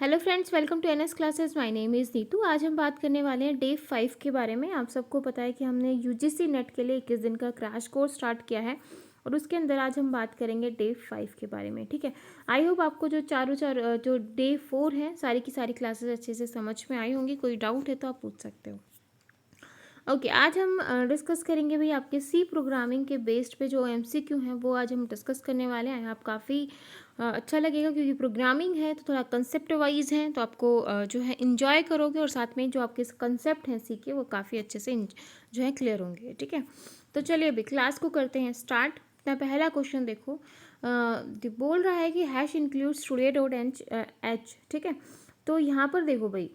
Hello friends, welcome to NS classes. My name is Neetu. आज हम बात करने वाले हैं डे 5 के बारे में। आप सबको पता है कि हमने यूजीसी नेट के लिए 21 दिन का क्रैश कोर्स स्टार्ट किया है और उसके अंदर आज हम बात करेंगे डे 5 के बारे में। ठीक है, आई होप आपको जो डे 4 है सारी की सारी क्लासेस अच्छे से समझ में आई होंगी। कोई डाउट है तो आप पूछ सकते हो। ओके, आज हम डिस्कस करेंगे भाई आपके सी प्रोग्रामिंग के बेस्ड पे जो एमसीक्यू हैं वो आज हम डिस्कस करने वाले हैं। आप काफ़ी अच्छा लगेगा क्योंकि प्रोग्रामिंग है तो थोड़ा कंसेप्ट वाइज है, तो आपको जो है इन्जॉय करोगे और साथ में जो आपके कंसेप्ट हैं सी के वो काफ़ी अच्छे से जो है क्लियर होंगे। ठीक है, तो चलिए अभी क्लास को करते हैं स्टार्ट। तो पहला क्वेश्चन देखो, बोल रहा है कि hash includes today dot H. ठीक है, तो यहाँ पर देखो भाई,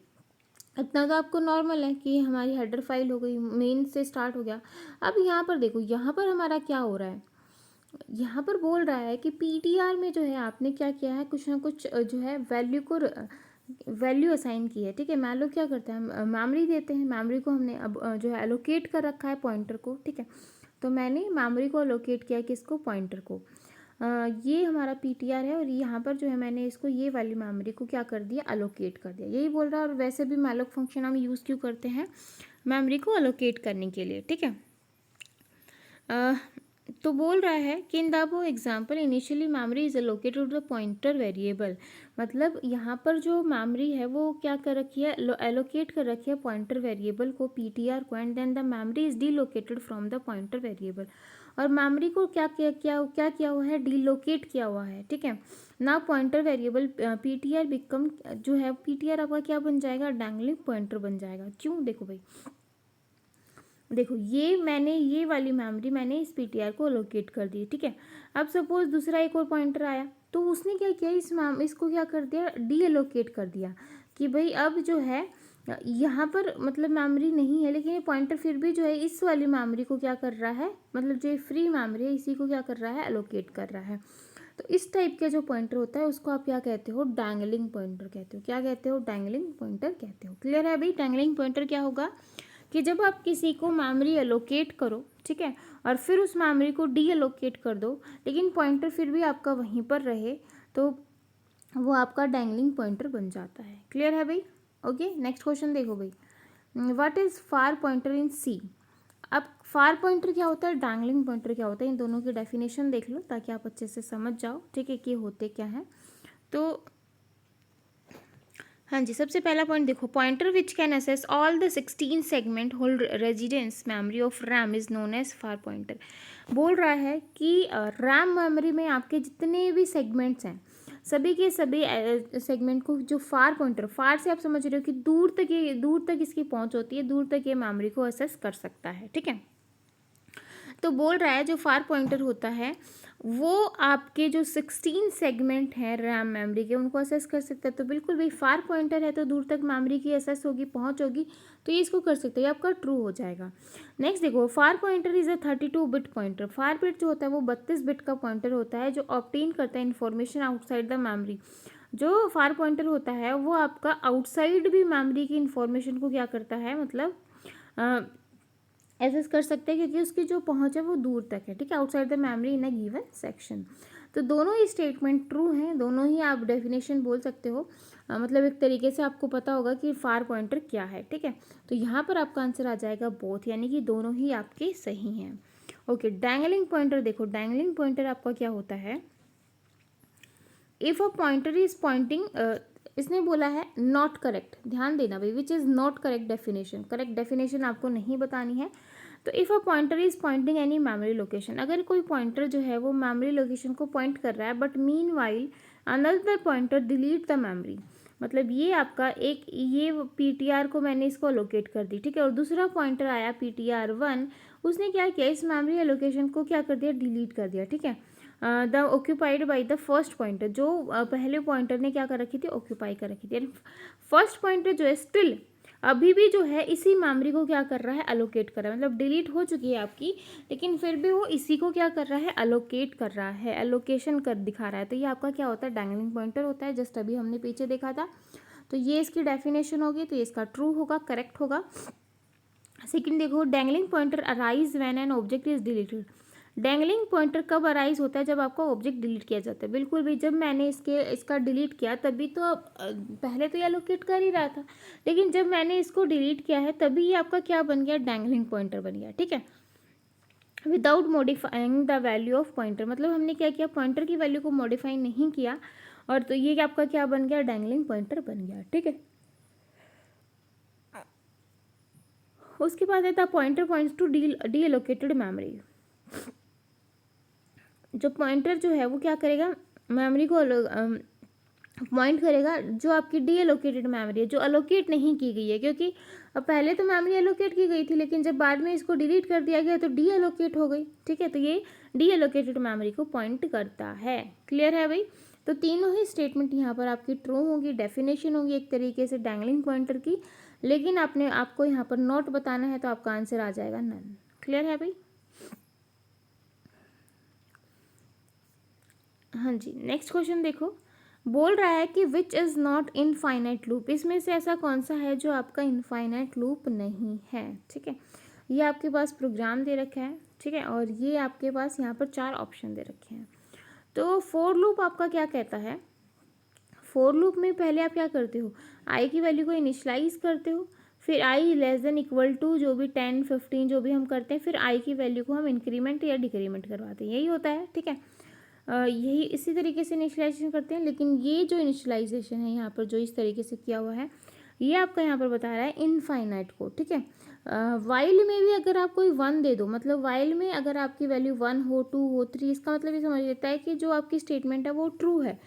इतना तो आपको नॉर्मल है कि हमारी हेडर फाइल हो गई, मेन से स्टार्ट हो गया। अब यहाँ पर देखो, यहाँ पर हमारा क्या हो रहा है, यहाँ पर बोल रहा है कि पीटीआर में जो है आपने क्या किया है, कुछ ना कुछ जो है वैल्यू असाइन की है। ठीक है, मान लो क्या करते हैं, मेमोरी देते हैं, मेमोरी को हमने अब जो है एलोकेट कर रखा है पॉइंटर को। ठीक है, तो मैंने मेमोरी को एलोकेट किया किसको, पॉइंटर को। ये हमारा पीटीआर है और यहाँ पर जो है मैंने इसको ये वाली मेमोरी को क्या कर दिया, एलोकेट कर दिया, यही बोल रहा है। और वैसे भी मैलोक फंक्शन हम यूज़ क्यों करते हैं, मेमोरी को एलोकेट करने के लिए। ठीक है, तो बोल रहा है कि in the above example initially memory is allocated to the pointer variable. मतलब यहाँ पर जो मेमोरी है वो क्या कर रखी है, एलोकेट कर रखी है पॉइंटर वेरिएबल को, पीटीआर को, and then the memory is deallocated from the pointer variable. और मेमोरी को क्या किया हुआ है, डीलोकेट किया हुआ है। ठीक है, ना पॉइंटर वेरिएबल पीटीआर बिकम जो है, पीटीआर आपका क्या बन जाएगा, डैंगलिंग पॉइंटर बन जाएगा। क्यों, देखो भाई, देखो ये वाली मेमोरी मैंने इस पीटीआर को एलोकेट कर दी। ठीक है, अब सपोज दूसरा एक और पॉइंटर आया तो उसने क्या किया, इसको क्या कर दिया, डी एलोकेट कर दिया कि भाई अब जो है यहाँ पर मतलब मेमोरी नहीं है, लेकिन ये पॉइंटर फिर भी जो है इस वाली मेमोरी को क्या कर रहा है, मतलब जो फ्री मेमोरी है इसी को क्या कर रहा है, एलोकेट कर रहा है। तो इस टाइप का जो पॉइंटर होता है उसको आप क्या कहते हो, डैंगलिंग पॉइंटर कहते हो। क्या कहते हो, डैंगलिंग पॉइंटर कहते हो। क्लियर है भाई, डैंगलिंग पॉइंटर क्या होगा कि जब आप किसी को मेमोरी एलोकेट करो, ठीक है, और फिर उस मेमोरी को डी एलोकेट कर दो, लेकिन पॉइंटर फिर भी आपका वहीं पर रहे, तो वो आपका डैंगलिंग पॉइंटर बन जाता है। क्लियर है भाई। ओके, नेक्स्ट क्वेश्चन देखो भाई, what is far pointer in C. अब फार पॉइंटर क्या होता है, डैंगलिंग पॉइंटर क्या होता है, इन दोनों की डेफिनेशन देख लो ताकि आप अच्छे से समझ जाओ। ठीक है, कि होते क्या है। तो हाँ जी, सबसे पहला पॉइंट देखो, pointer which can access all the 16 segment hold residence memory of RAM is known as far pointer. बोल रहा है कि रैम मेमोरी में आपके जितने भी सेगमेंट्स हैं, सभी के सभी सेगमेंट को जो फार पॉइंटर, फार से आप समझ रहे हो कि दूर तक इसकी पहुंच होती है, दूर तक ये मेमोरी को असेस कर सकता है। ठीक है, तो बोल रहा है जो फार पॉइंटर होता है वो आपके जो 16 सेगमेंट हैं रैम मेमोरी के उनको असेस कर सकता है। तो बिल्कुल भी फार पॉइंटर है तो दूर तक मेमोरी की असेस होगी, पहुंच होगी, तो ये इसको कर सकते हैं, ये आपका ट्रू हो जाएगा। नेक्स्ट देखो, far pointer is a 32 bit pointer. Far bit जो होता है वो 32 बिट का पॉइंटर होता है जो ऑब्टेन करता है इन्फॉर्मेशन आउटसाइड द मेमोरी। जो फार पॉइंटर होता है वो आपका आउटसाइड भी मेमोरी की इन्फॉर्मेशन को क्या करता है, मतलब एसेस कर सकते हैं, क्योंकि उसकी जो पहुंच है वो दूर तक है। ठीक है, outside the memory in a given section. तो दोनों ही स्टेटमेंट ट्रू हैं, दोनों ही आप डेफिनेशन बोल सकते हो। मतलब एक तरीके से आपको पता होगा कि फार पॉइंटर क्या है। ठीक है, तो यहाँ पर आपका आंसर आ जाएगा बोथ, यानी कि दोनों ही आपके सही हैं। ओके, डैंगलिंग पॉइंटर देखो, डैंगलिंग पॉइंटर आपका क्या होता है, if a pointer is pointing, इसने बोला है नॉट करेक्ट, ध्यान देना भाई, which is not correct definition. Correct definition आपको नहीं बतानी है। तो if a pointer is pointing any memory location, अगर कोई पॉइंटर जो है वो मेमोरी लोकेशन को पॉइंट कर रहा है, but mean while another pointer delete the memory. मतलब ये आपका एक, ये पीटीआर को मैंने इसको एलोकेट कर दी, ठीक है, और दूसरा पॉइंटर आया पीटीआर 1, उसने क्या किया, इस मेमोरी एलोकेशन को क्या कर दिया, डिलीट कर दिया। ठीक है, the occupied by the first pointer, जो पहले पॉइंटर ने क्या कर रखी थी, ऑक्यूपाई कर रखी थी। फर्स्ट पॉइंटर जो है स्टिल अभी भी जो है इसी मेमोरी को क्या कर रहा है, अलोकेट कर रहा है, मतलब डिलीट हो चुकी है आपकी, लेकिन फिर भी वो इसी को क्या कर रहा है, अलोकेट कर रहा है, एलोकेशन कर दिखा रहा है। तो ये आपका क्या होता है, डैंगलिंग पॉइंटर होता है, जस्ट अभी हमने पीछे देखा था। तो ये इसकी डेफिनेशन होगी, तो ये इसका ट्रू होगा, करेक्ट होगा। सेकेंड देखो, dangling pointer arise when an object is deleted. Dangling pointer कब अराइज होता है? जब आपका ऑब्जेक्ट डिलीट किया जाता है। बिल्कुल भी, जब मैंने इसका डिलीट किया तभी तो पहले तो ये एलोकेट कर ही रहा था, लेकिन जब मैंने इसको डिलीट किया है तभी ये आपका क्या बन गया? डैंगलिंग पॉइंटर बन गया। ठीक है, without modifying the value of pointer, मतलब हमने क्या किया? पॉइंटर की वैल्यू को मॉडिफाई नहीं किया, और तो ये आपका क्या बन गया? डैंगलिंग पॉइंटर बन गया। ठीक है, उसके बाद है the pointer points to the allocated memory. जो पॉइंटर जो है वो क्या करेगा? मेमोरी को पॉइंट करेगा जो आपकी डी एलोकेटेड मेमोरी है, जो अलोकेट नहीं की गई है, क्योंकि अब पहले तो मेमोरी एलोकेट की गई थी, लेकिन जब बाद में इसको डिलीट कर दिया गया तो डी एलोकेट हो गई। ठीक है, तो ये डी एलोकेटेड मेमोरी को पॉइंट करता है। क्लियर है भाई? तो तीनों ही स्टेटमेंट यहाँ पर आपकी ट्रू होगी, डेफिनेशन होगी एक तरीके से डैंगलिंग पॉइंटर की, लेकिन आपको यहाँ पर नॉट बताना है तो आपका आंसर आ जाएगा नन। क्लियर है भाई? हाँ जी, नेक्स्ट क्वेश्चन देखो, बोल रहा है कि which is not infinite loop. इसमें से ऐसा कौन सा है जो आपका इनफाइनाइट लूप नहीं है? ठीक है, ये आपके पास प्रोग्राम दे रखा है। ठीक है, और ये आपके पास यहाँ पर 4 ऑप्शन दे रखे हैं। तो फोर लूप आपका क्या कहता है? फोर लूप में पहले आप क्या करते हो? आई की वैल्यू को इनिशलाइज करते हो, फिर आई लेस देन इक्वल टू जो भी 10 15 जो भी हम करते हैं, फिर आई की वैल्यू को हम इंक्रीमेंट या डिक्रीमेंट करवाते हैं, यही होता है। ठीक है, यही इसी तरीके से इनिशलाइजेशन करते हैं, लेकिन ये जो इनिशलाइजेशन है यहाँ पर जो इस तरीके से किया हुआ है, ये आपका यहाँ पर बता रहा है इनफाइनाइट को। ठीक है, वाइल में भी अगर आप कोई 1 दे दो, मतलब वाइल में अगर आपकी वैल्यू 1 हो, 2 हो, 3, इसका मतलब ये समझ लेता है कि जो आपकी स्टेटमेंट है वो ट्रू है,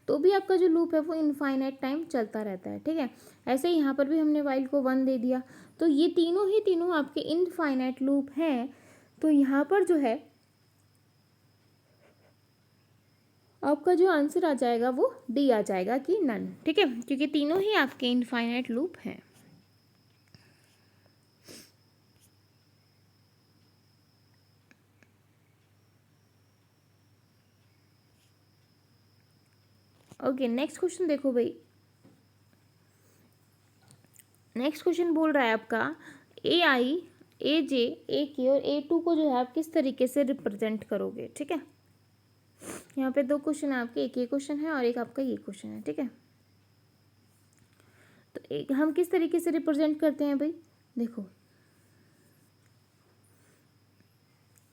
तो भी आपका जो लूप है वो इनफाइनाइट टाइम चलता रहता है। ठीक है, ऐसे ही यहाँ पर भी हमने वाइल को 1 दे दिया, तो ये तीनों ही तीनों आपके इनफाइनाइट लूप हैं। तो यहाँ पर जो है आपका जो आंसर आ जाएगा वो डी आ जाएगा कि नन। ठीक है, क्योंकि तीनों ही आपके इनफाइनाइट लूप हैं। ओके, नेक्स्ट क्वेश्चन देखो भाई। नेक्स्ट क्वेश्चन बोल रहा है आपका ए आई, ए जे, ए के और ए टू को जो है आप किस तरीके से रिप्रेजेंट करोगे? ठीक है, यहाँ पे 2 क्वेश्चन है आपके, एक ये क्वेश्चन है और एक आपका ये क्वेश्चन है। ठीक है, तो एक हम किस तरीके से रिप्रेजेंट करते हैं भाई? देखो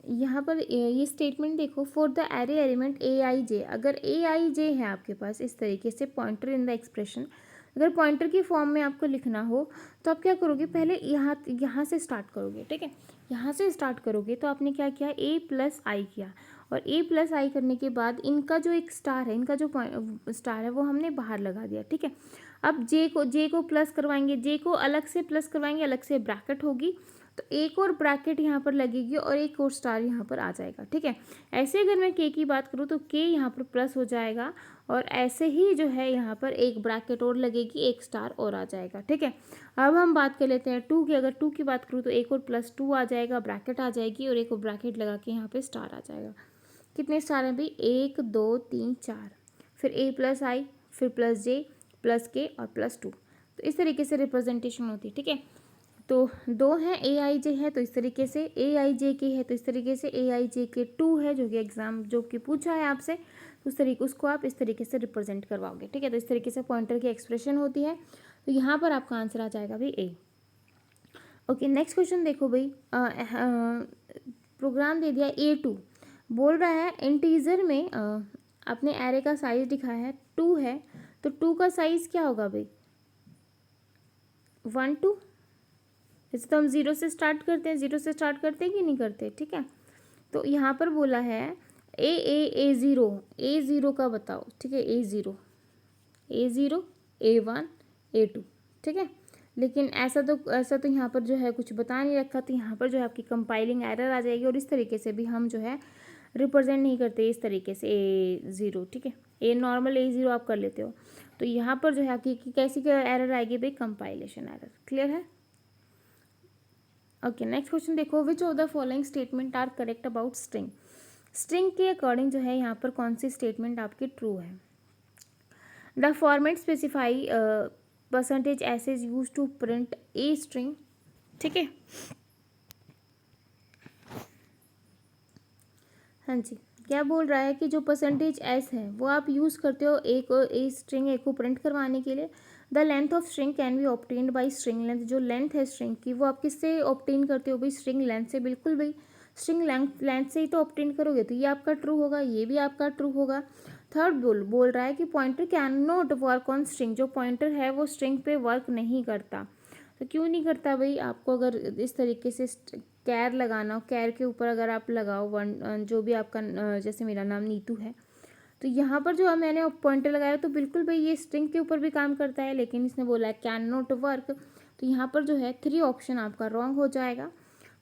यहाँ पर ये स्टेटमेंट देखो, फॉर द एरे एलिमेंट ए आई जे, अगर ए आई जे है आपके पास इस तरीके से पॉइंटर इन द एक्सप्रेशन, अगर पॉइंटर की फॉर्म में आपको लिखना हो तो आप क्या करोगे? पहले यहाँ से स्टार्ट करोगे। ठीक है, यहाँ से स्टार्ट करोगे तो आपने क्या किया? ए प्लस आई किया, और ए प्लस आई करने के बाद इनका जो एक स्टार है, इनका जो स्टार है वो हमने बाहर लगा दिया। ठीक है, अब जे को प्लस करवाएंगे, जे को अलग से प्लस करवाएंगे, अलग से ब्रैकेट होगी, तो एक और ब्रैकेट यहाँ पर लगेगी और एक और स्टार यहाँ पर आ जाएगा। ठीक है, ऐसे अगर मैं के की बात करूँ तो के यहाँ पर प्लस हो जाएगा, और ऐसे ही जो है यहाँ पर एक ब्रैकेट और लगेगी, एक स्टार और आ जाएगा। ठीक है, अब हम बात कर लेते हैं टू की। अगर टू की बात करूँ तो एक और प्लस टू आ जाएगा, ब्रैकेट आ जाएगी, और एक और ब्रैकेट लगा के यहाँ पर स्टार आ जाएगा। कितने स्टार हैं भाई? 1 2 3 4, फिर ए प्लस आई, फिर प्लस जे, प्लस के और प्लस टू। तो इस तरीके से रिप्रेजेंटेशन होती है। ठीक है, तो 2 हैं, ए आई जे है तो इस तरीके से, ए आई जे के है तो इस तरीके से, ए आई जे के 2 है जो कि एग्जाम जो कि पूछा है आपसे, तो उस तरीके उसको आप इस तरीके से रिप्रेजेंट करवाओगे। ठीक है, तो इस तरीके से पॉइंटर की एक्सप्रेशन होती है, तो यहाँ पर आपका आंसर आ जाएगा भाई ए। ओके, नेक्स्ट क्वेश्चन देखो भाई, प्रोग्राम दे दिया ए टू, बोल रहा है इंटीजर में अपने एरे का साइज दिखाया है 2 है, तो 2 का साइज क्या होगा भाई? 1 2। जैसे तो हम 0 से स्टार्ट करते हैं, 0 से स्टार्ट करते हैं कि नहीं करते? ठीक है, तो यहाँ पर बोला है ए ज़ीरो, ए ज़ीरो का बताओ। ठीक है, A zero, A zero, A one, A two. ठीक है, लेकिन ऐसा तो यहाँ पर जो है कुछ बता नहीं रखा, तो यहाँ पर जो है आपकी कंपाइलिंग एरर आ जाएगी, और इस तरीके से भी हम जो है रिप्रेजेंट नहीं करते इस तरीके से ए ज़ीरो। ठीक है, ए नॉर्मल ए ज़ीरो आप कर लेते हो, तो यहाँ पर जो है आपकी कैसी एरर आएगी भाई? Compilation error. क्लियर है? ओके, नेक्स्ट क्वेश्चन देखो, which of the following statement are correct about string. String के अकॉर्डिंग जो है यहाँ पर कौन सी स्टेटमेंट आपकी ट्रू है? The format specify percentage s is use to print a string. ठीक है, हाँ जी, क्या बोल रहा है कि जो परसेंटेज एस है वो आप यूज़ करते हो एक स्ट्रिंग ए को प्रिंट करवाने के लिए। The length of string can be obtained by string length, जो लेंथ है स्ट्रिंग की वो आप किससे ऑब्टेन करते हो भाई, स्ट्रिंग लेंथ से। बिल्कुल भाई, स्ट्रिंग लेंथ से ही तो ऑब्टेन करोगे, तो ये आपका ट्रू होगा, ये भी आपका ट्रू होगा। थर्ड बोल रहा है कि pointer can not work on string, जो पॉइंटर है वो स्ट्रिंग पे वर्क नहीं करता। तो क्यों नहीं करता भाई, आपको अगर इस तरीके से कैर लगाना हो, कैर के ऊपर अगर आप लगाओ वन, जो भी आपका जैसे मेरा नाम नीतू है, तो यहाँ पर जो मैंने पॉइंटर लगाया तो बिल्कुल भाई ये स्ट्रिंग के ऊपर भी काम करता है, लेकिन इसने बोला है कैन नॉट वर्क, तो यहाँ पर जो है 3 ऑप्शन आपका रॉन्ग हो जाएगा।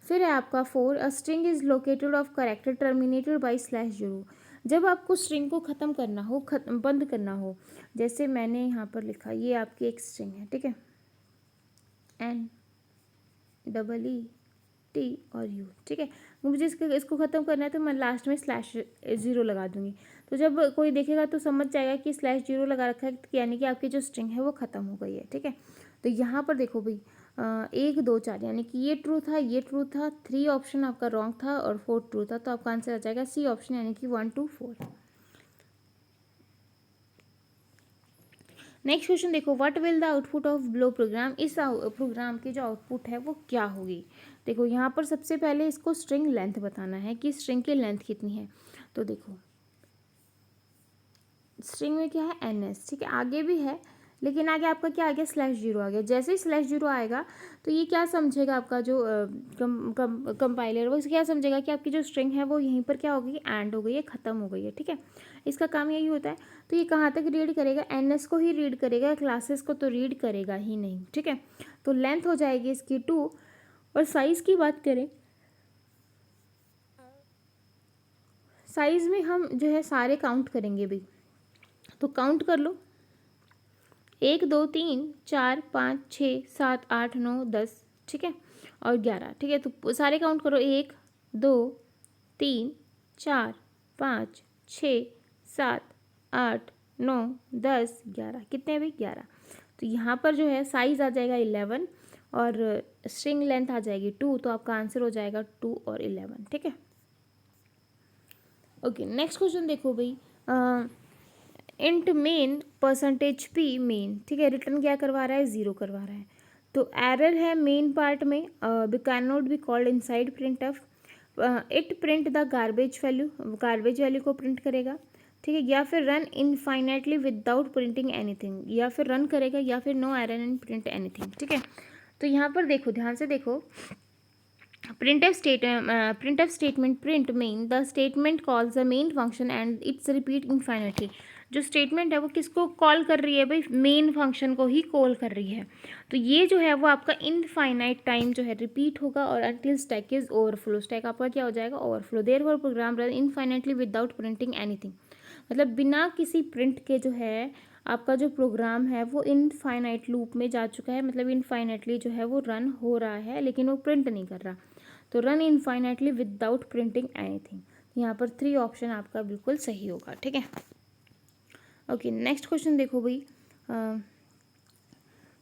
फिर है आपका 4, a string is located of character terminated by /0। जब आपको स्ट्रिंग को ख़त्म करना हो, बंद करना हो, जैसे मैंने यहाँ पर लिखा, ये आपकी एक स्ट्रिंग है, ठीक है, NEET और U, ठीक है, मुझे इसको ख़त्म करना है तो मैं लास्ट में /0 लगा दूंगी। तो जब कोई देखेगा तो समझ जाएगा कि /0 लगा रखा है, यानी कि आपकी जो स्ट्रिंग है वो ख़त्म हो गई है, ठीक है। तो यहाँ पर देखो भाई 1 2 4, यानी कि ये ट्रू था, ये ट्रू था, 3 ऑप्शन आपका रॉन्ग था और 4 ट्रू था, तो आपका आंसर आ जाएगा सी ऑप्शन, यानी कि 1 2 4। नेक्स्ट क्वेश्चन देखो, what will the output of below program, इस प्रोग्राम की जो आउटपुट है वो क्या होगी। देखो यहाँ पर सबसे पहले इसको स्ट्रिंग लेंथ बताना है कि स्ट्रिंग की लेंथ कितनी है। तो देखो स्ट्रिंग में क्या है, NS, ठीक है, आगे भी है, लेकिन आगे आपका क्या आ गया, /0 आ गया। जैसे ही /0 आएगा तो ये क्या समझेगा, आपका जो कंपाइलर वो क्या समझेगा कि आपकी जो स्ट्रिंग है वो यहीं पर क्या हो गई, एंड हो गई है, ख़त्म हो गई है, ठीक है। इसका काम यही होता है। तो ये कहाँ तक रीड करेगा, NS को ही रीड करेगा, क्लासेस को तो रीड करेगा ही नहीं, ठीक है। तो लेंथ हो जाएगी इसकी 2। और साइज़ की बात करें, साइज़ में हम जो है सारे काउंट करेंगे भाई, तो काउंट कर लो, 1 2 3 4 5 6 7 8 9 10, ठीक है, और 11, ठीक है। तो सारे काउंट करो, 1 2 3 4 5 6 7 8 9 10 11, कितने हैं भाई, 11। तो यहाँ पर जो है साइज़ आ जाएगा 11 और स्ट्रिंग लेंथ आ जाएगी 2, तो आपका आंसर हो जाएगा 2 और 11, ठीक है। ओके, नेक्स्ट क्वेश्चन देखो भाई, इंट मेन %p मेन, ठीक है, रिटर्न क्या करवा रहा है, 0 करवा रहा है। तो एरर है मेन पार्ट में, can not be called inside printf, it print the garbage value को प्रिंट करेगा, ठीक है, या फिर run infinitely without printing anything, या फिर रन करेगा, या फिर no error and print anything, ठीक है। तो यहाँ पर देखो, ध्यान से देखो, printf statement print main, the statement calls the main function and it's repeat infinitely। जो स्टेटमेंट है वो किसको कॉल कर रही है भाई, मेन फंक्शन को ही कॉल कर रही है। तो ये जो है वो आपका इनफाइनाइट टाइम जो है रिपीट होगा, और until stack is overflow, stack आपका क्या हो जाएगा, overflow. Therefore program run infinitely without printing anything, मतलब बिना किसी प्रिंट के जो है आपका जो प्रोग्राम है वो इनफाइनाइट लूप में जा चुका है, मतलब इनफाइनाइटली जो है वो रन हो रहा है, लेकिन वो प्रिंट नहीं कर रहा। तो run infinitely without printing anything, यहाँ पर 3 ऑप्शन आपका बिल्कुल सही होगा, ठीक है। ओके, नेक्स्ट क्वेश्चन देखो भाई,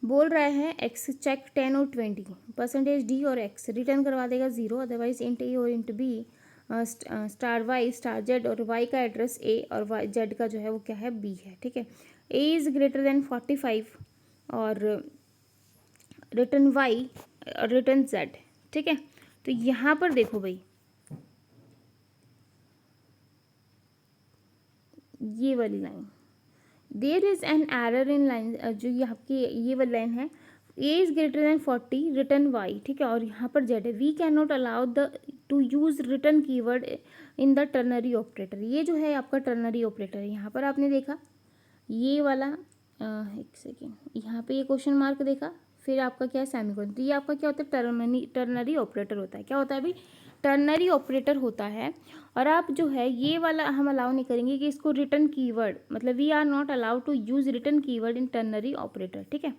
बोल रहा है x चेक 10 और 20, %d और x रिटर्न करवा देगा 0, अदरवाइज इंट a और इंट b, *y *z, और y का एड्रेस a और z का जो है वो क्या है, b है, ठीक है। a इज़ ग्रेटर देन 45 और रिटर्न y और रिटर्न z, ठीक है। तो यहाँ पर देखो भाई, ये वाली line, there is an error in line, जो ये आपकी ये वाली लाइन है, a is greater than 40 return y, ठीक है, और यहाँ पर z है, we can not allow the to use return keyword in the ternary operator. ये जो है आपका टर्नरी ऑपरेटर है, यहाँ पर आपने देखा ये वाला, एक सेकेंड, यहाँ पे ये क्वेश्चन मार्क देखा, फिर आपका क्या है, सेमीकोलन। तो ये आपका क्या होता है, टर्नरी ऑपरेटर होता है। क्या होता है भाई, टर्नरी ऑपरेटर होता है। और आप जो है ये वाला हम अलाउ नहीं करेंगे कि इसको रिटर्न कीवर्ड, मतलब we are not allowed to use return keyword in ternary operator, ठीक है।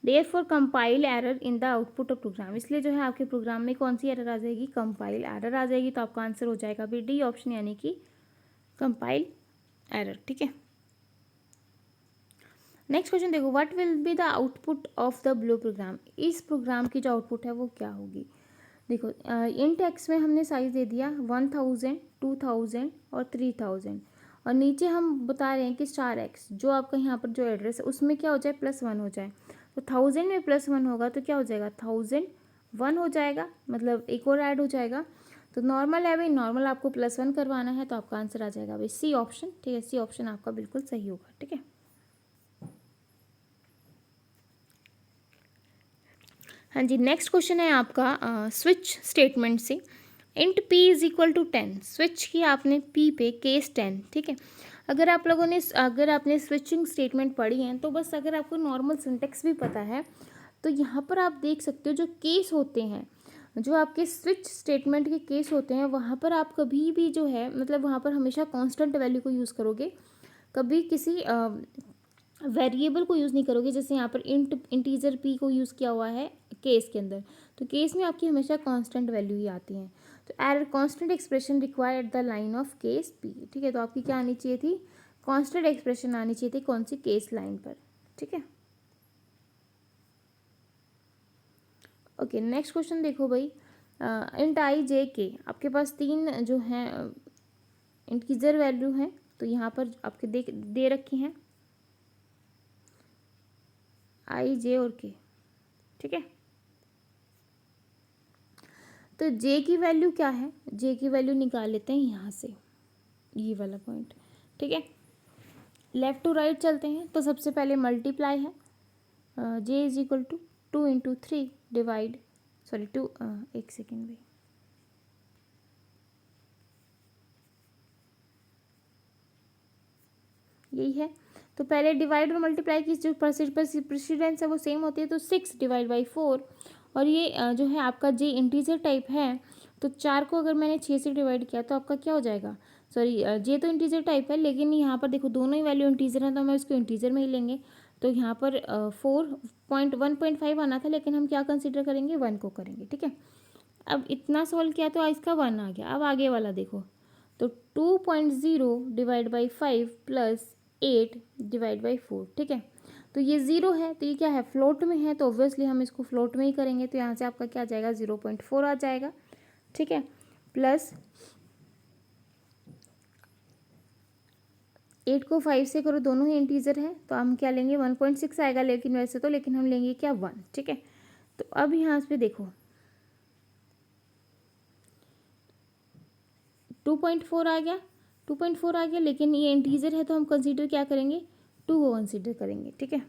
Therefore compile error in the output of program, इसलिए जो है आपके प्रोग्राम में कौन सी एरर आ जाएगी, कंपाइल एरर आ जाएगी। तो आपका आंसर हो जाएगा भी डी ऑप्शन, यानी कि कंपाइल एरर, ठीक है। नेक्स्ट क्वेश्चन देखो, what will be the output of the below program, इस प्रोग्राम की जो आउटपुट है वो क्या होगी। देखो इंट एक्स में हमने साइज़ दे दिया 1000, 2000 और 3000, और नीचे हम बता रहे हैं कि स्टार एक्स जो आपका यहाँ पर जो एड्रेस है उसमें क्या हो जाए +1 हो जाए। तो 1000 में +1 होगा तो क्या हो जाएगा 1001 हो जाएगा, मतलब एक और ऐड हो जाएगा। तो नॉर्मल है भाई, नॉर्मल आपको +1 करवाना है तो आपका आंसर आ जाएगा भाई सी ऑप्शन। ठीक है, सी ऑप्शन आपका बिल्कुल सही होगा। ठीक है, हाँ जी, नेक्स्ट क्वेश्चन है आपका स्विच स्टेटमेंट से। Int p is equal to 10, switch किया आपने p पे केस 10। ठीक है, अगर आप लोगों ने अगर आपने स्विचिंग स्टेटमेंट पढ़ी हैं तो बस अगर आपको नॉर्मल सिंटेक्स भी पता है तो यहाँ पर आप देख सकते हो जो केस होते हैं, जो आपके स्विच स्टेटमेंट के केस होते हैं, वहाँ पर आप कभी भी जो है मतलब वहाँ पर हमेशा कांस्टेंट वैल्यू को यूज़ करोगे, कभी किसी वेरिएबल को यूज़ नहीं करोगे। जैसे यहाँ पर इंटीजर p को यूज़ किया हुआ है केस के अंदर, तो केस में आपकी हमेशा कांस्टेंट वैल्यू ही आती हैं। तो error constant expression required at the line of case p। ठीक है, तो आपकी क्या आनी चाहिए थी, कांस्टेंट एक्सप्रेशन आनी चाहिए थी कौन सी, केस लाइन पर। ठीक है, ओके, नेक्स्ट क्वेश्चन देखो भाई। इंट आई जे के, आपके पास 3 जो हैं इंटीजर वैल्यू हैं, तो यहाँ पर आपके दे रखी हैं आई जे और के। ठीक है, तो जे की वैल्यू क्या है, जे की वैल्यू निकाल लेते हैं यहाँ से, ये वाला पॉइंट। ठीक है, लेफ़्ट टू राइट चलते हैं। तो सबसे पहले मल्टीप्लाई है, J is equal to 2 into 3 divide, sorry 2, एक सेकेंड भाई, यही है। तो पहले डिवाइड और मल्टीप्लाई की जो प्रेसिडेंस है वो सेम होती है, तो 6 डिवाइड बाई 4, और ये जो है आपका जे इंटीजर टाइप है, तो 4 को अगर मैंने 6 से डिवाइड किया तो आपका क्या हो जाएगा, सॉरी जे तो इंटीजर टाइप है लेकिन यहाँ पर देखो दोनों ही वैल्यू इंटीजर हैं तो हमें उसको इंटीजर में ही लेंगे। तो यहाँ पर 4.1.5 आना था लेकिन हम क्या कंसिडर करेंगे, 1 को करेंगे। ठीक है, अब इतना सॉल्व किया तो इसका 1 आ गया। अब आगे वाला देखो, तो 2.0 divide by 5 plus 8 divide by 4। ठीक है, तो ये 0 है, तो ये क्या है, फ्लोट में है, तो ऑब्वियसली हम इसको फ्लोट में ही करेंगे। तो यहाँ से आपका क्या आ जाएगा, 0.4 आ जाएगा। ठीक है, प्लस 8 को 5 से करो, दोनों ही इंटीजर है, तो हम क्या लेंगे, 1.6 आएगा, लेकिन वैसे तो, लेकिन हम लेंगे क्या, 1। ठीक है, तो अब यहाँ पे देखो 2.4 आ गया, 2.4 आ गया, लेकिन ये इंटीजर है तो हम कंसीडर क्या करेंगे, 2 को कंसीडर करेंगे। ठीक है,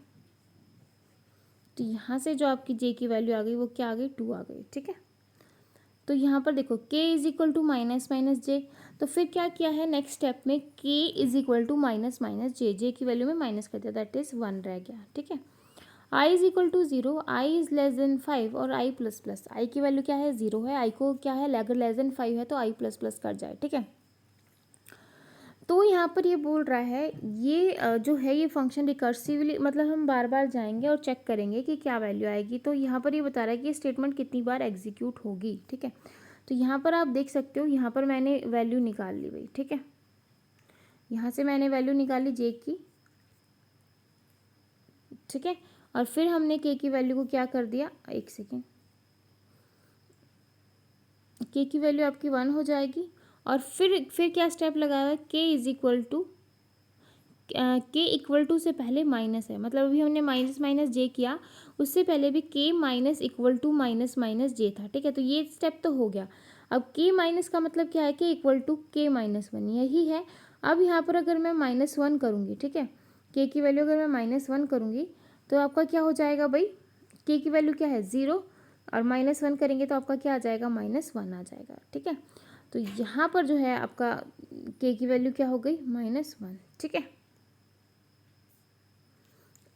तो यहाँ से जो आपकी जे की वैल्यू आ गई वो क्या आ गई, 2 आ गई। ठीक है, तो यहाँ पर देखो k is equal to minus minus J, तो फिर क्या किया है नेक्स्ट स्टेप में, k is equal to minus minus J, J की वैल्यू में माइनस कर दिया, दैट इज 1 रह गया। ठीक है, i is equal to 0, i is less than 5 और i प्लस प्लस, i की वैल्यू क्या है, 0 है, i को क्या है, अगर लेस देन 5 है तो i प्लस प्लस कर जाए। ठीक है, तो यहाँ पर ये बोल रहा है ये जो है ये फंक्शन रिकर्सिवली, मतलब हम बार बार जाएंगे और चेक करेंगे कि क्या वैल्यू आएगी। तो यहाँ पर ये बता रहा है कि ये स्टेटमेंट कितनी बार एग्जीक्यूट होगी। ठीक है, तो यहाँ पर आप देख सकते हो, यहाँ पर मैंने वैल्यू निकाल ली भाई। ठीक है, यहाँ से मैंने वैल्यू निकाली जे की। ठीक है, और फिर हमने के की वैल्यू को क्या कर दिया, एक सेकेंड, के की वैल्यू आपकी 1 हो जाएगी, और फिर क्या स्टेप लगाया है, के इज इक्वल टू, के इक्वल टू से पहले माइनस है, मतलब अभी हमने माइनस माइनस जे किया, उससे पहले भी K minus equal to minus minus J था। ठीक है, तो ये स्टेप तो हो गया। अब के माइनस का मतलब क्या है, के इक्वल टू के माइनस 1, यही है। अब यहाँ पर अगर मैं -1 करूँगी, ठीक है, के की वैल्यू अगर मैं -1 करूँगी तो आपका क्या हो जाएगा भाई, के की वैल्यू क्या है 0, और -1 करेंगे तो आपका क्या आ जाएगा, -1 आ जाएगा। ठीक है, तो यहाँ पर जो है आपका के की वैल्यू क्या हो गई, -1। ठीक है,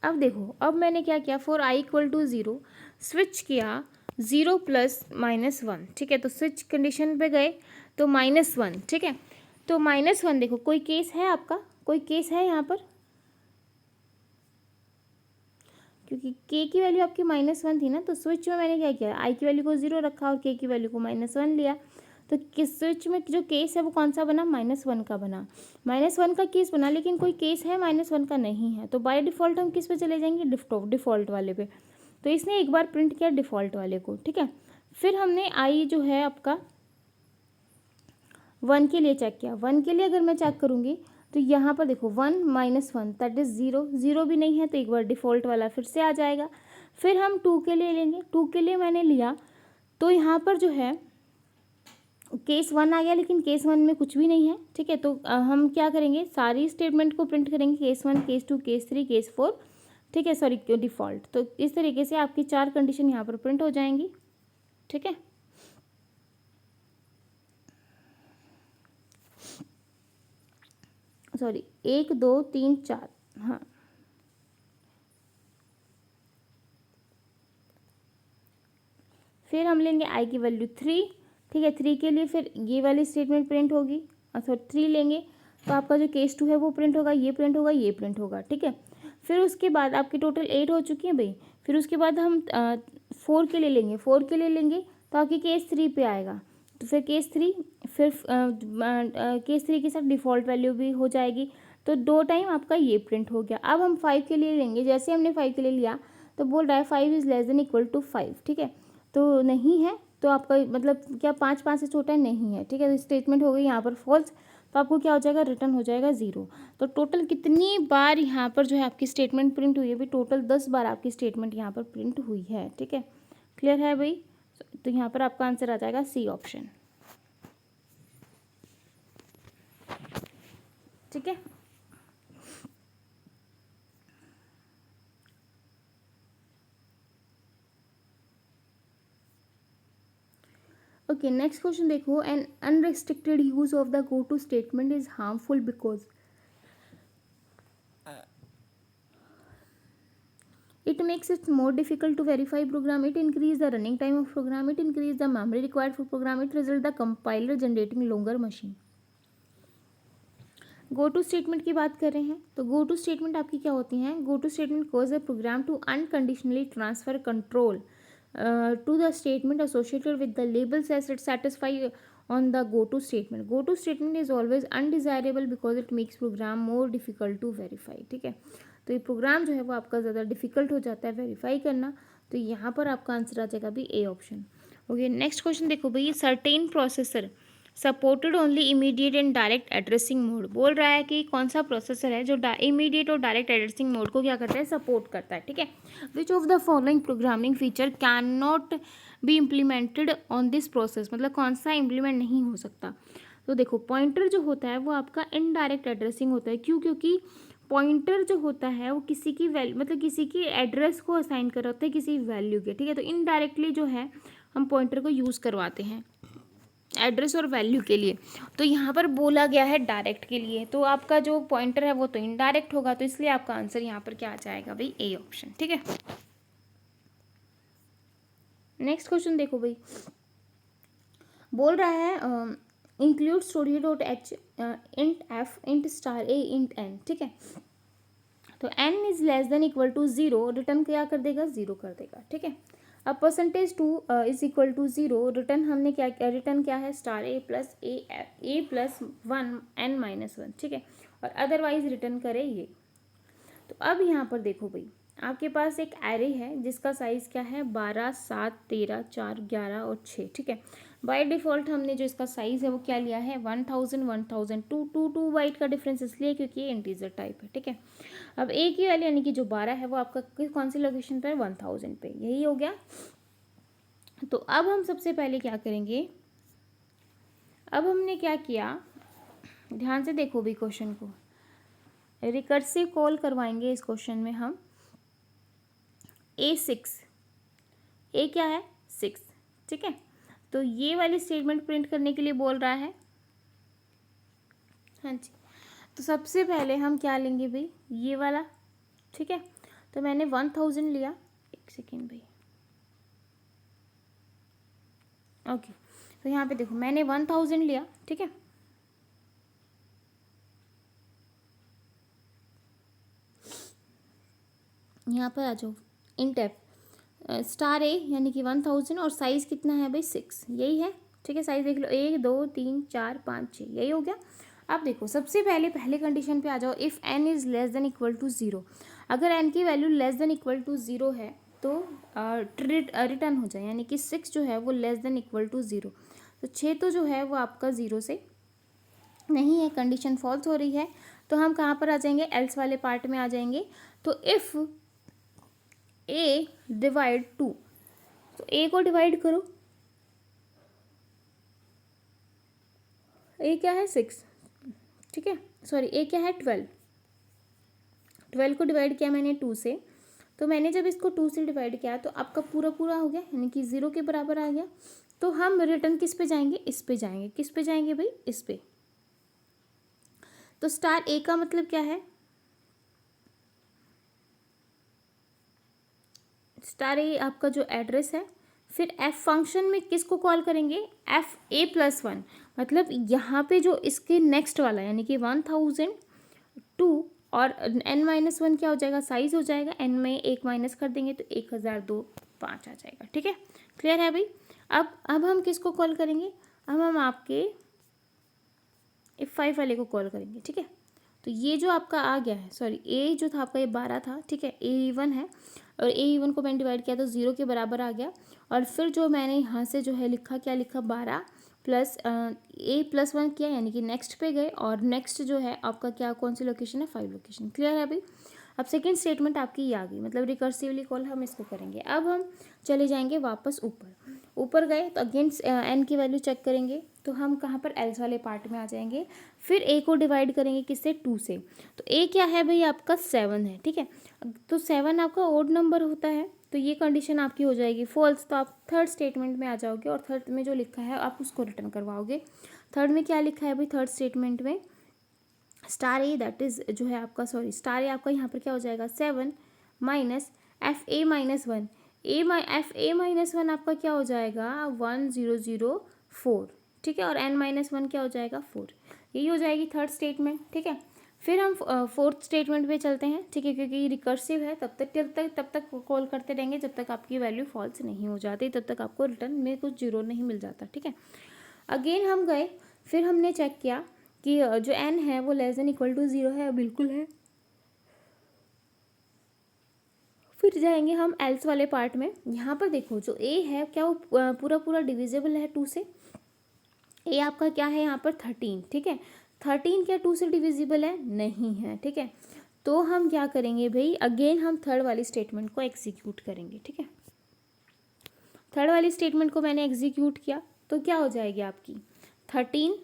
अब देखो, अब मैंने क्या किया, for i equal to 0 switch किया 0 प्लस -1। ठीक है, तो स्विच कंडीशन पे गए तो -1। ठीक है, तो -1 देखो, कोई केस है आपका, कोई केस है यहाँ पर, क्योंकि k की वैल्यू आपकी -1 थी ना, तो स्विच में मैंने क्या किया, i की वैल्यू को 0 रखा और k की वैल्यू को -1 लिया। तो किस स्विच में जो केस है वो कौन सा बना, -1 का बना, -1 का केस बना, लेकिन कोई केस है -1 का नहीं है, तो बाय डिफ़ॉल्ट हम किस पे चले जाएंगे, डिफ़ॉल्ट वाले पे। तो इसने एक बार प्रिंट किया डिफ़ॉल्ट वाले को। ठीक है, फिर हमने आई जो है आपका 1 के लिए चेक किया। 1 के लिए अगर मैं चेक करूँगी तो यहाँ पर देखो 1 माइनस 1 दैट इज़ 0, 0 भी नहीं है तो एक बार डिफ़ॉल्ट वाला फिर से आ जाएगा। फिर हम 2 के लिए लेंगे, 2 के लिए मैंने लिया तो यहाँ पर जो है केस 1 आ गया, लेकिन केस 1 में कुछ भी नहीं है, ठीक है। तो हम क्या करेंगे, सारी स्टेटमेंट को प्रिंट करेंगे, केस 1, केस 2, केस 3, केस 4, ठीक है, सॉरी डिफ़ॉल्ट। तो इस तरीके से आपकी 4 कंडीशन यहाँ पर प्रिंट हो जाएंगी, ठीक है। सॉरी 1 2 3 4, हाँ फिर हम लेंगे आई की वैल्यू 3, ठीक है। 3 के लिए फिर ये वाली स्टेटमेंट प्रिंट होगी, सॉरी 3 लेंगे तो आपका जो केस 2 है वो प्रिंट होगा, ये प्रिंट होगा, ये प्रिंट होगा, ठीक है। फिर उसके बाद आपकी टोटल 8 हो चुकी है भाई। फिर उसके बाद हम 4 के लिए लेंगे, 4 के लिए लेंगे तो आपकी केस 3 पे आएगा, तो फिर केस 3, फिर केस 3 के साथ डिफ़ॉल्ट वैल्यू भी हो जाएगी, तो 2 टाइम आपका ये प्रिंट हो गया। अब हम 5 के लिए लेंगे, जैसे हमने 5 के लिए लिया तो बोल रहा है 5 is less than equal to 5, ठीक है। तो नहीं है, तो आपका मतलब क्या 5 5 से छोटा है, नहीं है, ठीक है। तो स्टेटमेंट हो गई यहाँ पर फॉल्स, तो आपको क्या हो जाएगा, रिटर्न हो जाएगा 0। तो टोटल कितनी बार यहाँ पर जो है आपकी स्टेटमेंट प्रिंट हुई है भाई, टोटल 10 बार आपकी स्टेटमेंट यहाँ पर प्रिंट हुई है, ठीक है। क्लियर है भाई। तो यहाँ पर आपका आंसर आ जाएगा सी ऑप्शन, ठीक है। ओके, नेक्स्ट क्वेश्चन देखो, an unrestricted use of the go to statement is harmful because it makes it more difficult to verify program, it increase the running time of program, it increase the memory required for program, it result the compiler generating longer machine। Go to statement की बात कर रहे हैं, तो गो to statement आपकी क्या होती हैं, go to statement cause a program to unconditionally transfer control to the statement associated with the labels as it satisfy on the go to statement. Go to statement is always undesirable because it makes program more difficult to verify, ठीक है। तो ये programme जो है वो आपका ज़्यादा difficult हो जाता है वेरीफाई करना, तो यहाँ पर आपका आंसर आ जाएगा भी A option. Okay, next question देखो भाई, certain processor supported only immediate and direct addressing mode. बोल रहा है कि कौन सा प्रोसेसर है जो इमीडिएट और डायरेक्ट एड्रेसिंग मोड को क्या करता है, सपोर्ट करता है, ठीक है। विच of the following programming feature can not be implemented on this process, मतलब कौन सा इम्प्लीमेंट नहीं हो सकता। तो देखो पॉइंटर जो होता है वो आपका इनडायरेक्ट एड्रेसिंग होता है, क्यों, क्योंकि पॉइंटर जो होता है वो किसी की वैल्यू, मतलब किसी की एड्रेस को असाइन कर होता है किसी वैल्यू के, ठीक है। तो इनडायरेक्टली जो है हम पॉइंटर को यूज़ करवाते हैं एड्रेस और वैल्यू के लिए। तो यहाँ पर बोला गया है डायरेक्ट के लिए, तो आपका जो पॉइंटर है वो तो इनडायरेक्ट होगा, तो इसलिए आपका आंसर यहाँ पर क्या आ जाएगा भाई, ए ऑप्शन, ठीक है। नेक्स्ट क्वेश्चन देखो भाई, बोल रहा है include stdio dot H int F int star A int N, ठीक है। तो N is less than equal to 0, return क्या कर देगा, 0 कर देगा, ठीक है। अब percentage 2 is equal to 0, return हमने क्या किया, रिटर्न क्या है, star A plus A plus 1 N minus 1, ठीक है। और अदरवाइज रिटर्न करे ये। तो अब यहाँ पर देखो भाई, आपके पास एक एरे है जिसका साइज़ क्या है, 12 7 13 4 11 और 6, ठीक है। बाय डिफ़ॉल्ट हमने जो इसका साइज़ है वो क्या लिया है, 1000 1000, 2 बाइट का डिफरेंस इसलिए क्योंकि ये इंटीजर टाइप है, ठीक है। अब ए की वैल्यू यानी कि जो 12 है वो आपका कौन सी लोकेशन पर है, 1000 पे, यही हो गया। तो अब हम सबसे पहले क्या करेंगे, अब हमने क्या किया, ध्यान से देखो भी क्वेश्चन को, रिकर्सिव कॉल करवाएंगे इस क्वेश्चन में हम A6, ए क्या है 6, ठीक है। तो ये वाली स्टेटमेंट प्रिंट करने के लिए बोल रहा है, हाँ जी। तो सबसे पहले हम क्या लेंगे भाई, ये वाला, ठीक है। तो मैंने 1000 लिया, एक सेकेंड भाई, ओके। तो यहाँ पे देखो मैंने 1000 लिया, ठीक है। यहाँ पर आ जाओ, इंट एफ स्टार ए यानी कि 1000 और साइज़ कितना है भाई 6, यही है, ठीक है। साइज़ देख लो 1 2 3 4 5 6, यही हो गया। अब देखो सबसे पहले कंडीशन पे आ जाओ, if n is less than equal to 0, अगर एन की value less than equal to 0 है तो रिटर्न हो जाए, यानी कि 6 जो है वो लेस देन इक्वल टू 0। तो 6 तो जो है वो आपका 0 से नहीं है, कंडीशन फॉल्स हो रही है। तो हम कहाँ पर आ जाएंगे, एल्स वाले पार्ट में आ जाएंगे। तो इफ़ ए डिवाइड 2, तो ए को डिवाइड करो, ए क्या है 6, ठीक है, सॉरी ए क्या है 12, 12 को डिवाइड किया मैंने 2 से। तो मैंने जब इसको 2 से डिवाइड किया तो आपका पूरा पूरा हो गया, यानी कि 0 के बराबर आ गया। तो हम रिटर्न किस पे जाएंगे, इस पे जाएंगे। किस पे जाएंगे भाई, इस पे। तो स्टार ए का मतलब क्या है, स्टार ए आपका जो एड्रेस है। फिर एफ फंक्शन में किसको कॉल करेंगे, एफ ए प्लस 1, मतलब यहाँ पे जो इसके नेक्स्ट वाला यानी कि 1002 और n-1 क्या हो जाएगा, साइज हो जाएगा। n में 1 माइनस कर देंगे तो 1002.5 आ जाएगा। ठीक है, क्लियर है भाई। अब हम किसको कॉल करेंगे, अब हम आपके F5 वाले को कॉल करेंगे। ठीक है, तो ये जो आपका आ गया है, सॉरी ए जो था आपका ये 12 था। ठीक है, A1 है और A1 को मैंने डिवाइड किया तो 0 के बराबर आ गया। और फिर जो मैंने यहाँ से जो है लिखा, क्या लिखा, 12 प्लस A+1 किया, यानी कि नेक्स्ट पे गए। और नेक्स्ट जो है आपका क्या, कौन सी लोकेशन है, 5 लोकेशन। क्लियर है अभी। अब सेकेंड स्टेटमेंट आपकी ये आ गई, मतलब रिकर्सिवली कॉल हम इसको करेंगे। अब हम चले जाएंगे वापस ऊपर गए तो अगेन एन की वैल्यू चेक करेंगे। तो हम कहाँ पर, एल्स वाले पार्ट में आ जाएंगे। फिर ए को डिवाइड करेंगे किससे, 2 से। तो ए क्या है भाई आपका 7 है। ठीक है, तो 7 आपका ओड नंबर होता है, तो ये कंडीशन आपकी हो जाएगी फॉल्स। तो आप थर्ड स्टेटमेंट में आ जाओगे और थर्ड में जो लिखा है आप उसको रिटर्न करवाओगे। थर्ड में क्या लिखा है भाई, थर्ड स्टेटमेंट में स्टार ए दैट इज जो है आपका, सॉरी स्टार ए आपका यहाँ पर क्या हो जाएगा, 7 माइनस FA-1, FA-1 आपका क्या हो जाएगा, 1004। ठीक है, और n-1 क्या हो जाएगा, 4। यही हो जाएगी थर्ड स्टेटमेंट। ठीक है, फिर हम फोर्थ स्टेटमेंट पे चलते हैं। ठीक है, क्योंकि रिकर्सिव है, तब तक कॉल करते रहेंगे जब तक आपकी वैल्यू फॉल्स नहीं हो जाती, तब तक आपको रिटर्न में कुछ जीरो नहीं मिल जाता। ठीक है, अगेन हम गए, फिर हमने चेक किया कि जो n है वो लेस देन इक्वल टू 0 है, बिल्कुल है। फिर जाएंगे हम एल्स वाले पार्ट में। यहाँ पर देखो जो a है क्या वो पूरा पूरा डिविजिबल है 2 से। a आपका क्या है यहाँ पर 13। ठीक है, 13 क्या 2 से डिविजिबल है, नहीं है। ठीक है, तो हम क्या करेंगे भाई, अगेन हम थर्ड वाली स्टेटमेंट को एग्जीक्यूट करेंगे। ठीक है, थर्ड वाली स्टेटमेंट को मैंने एग्जीक्यूट किया तो क्या हो जाएगी आपकी 13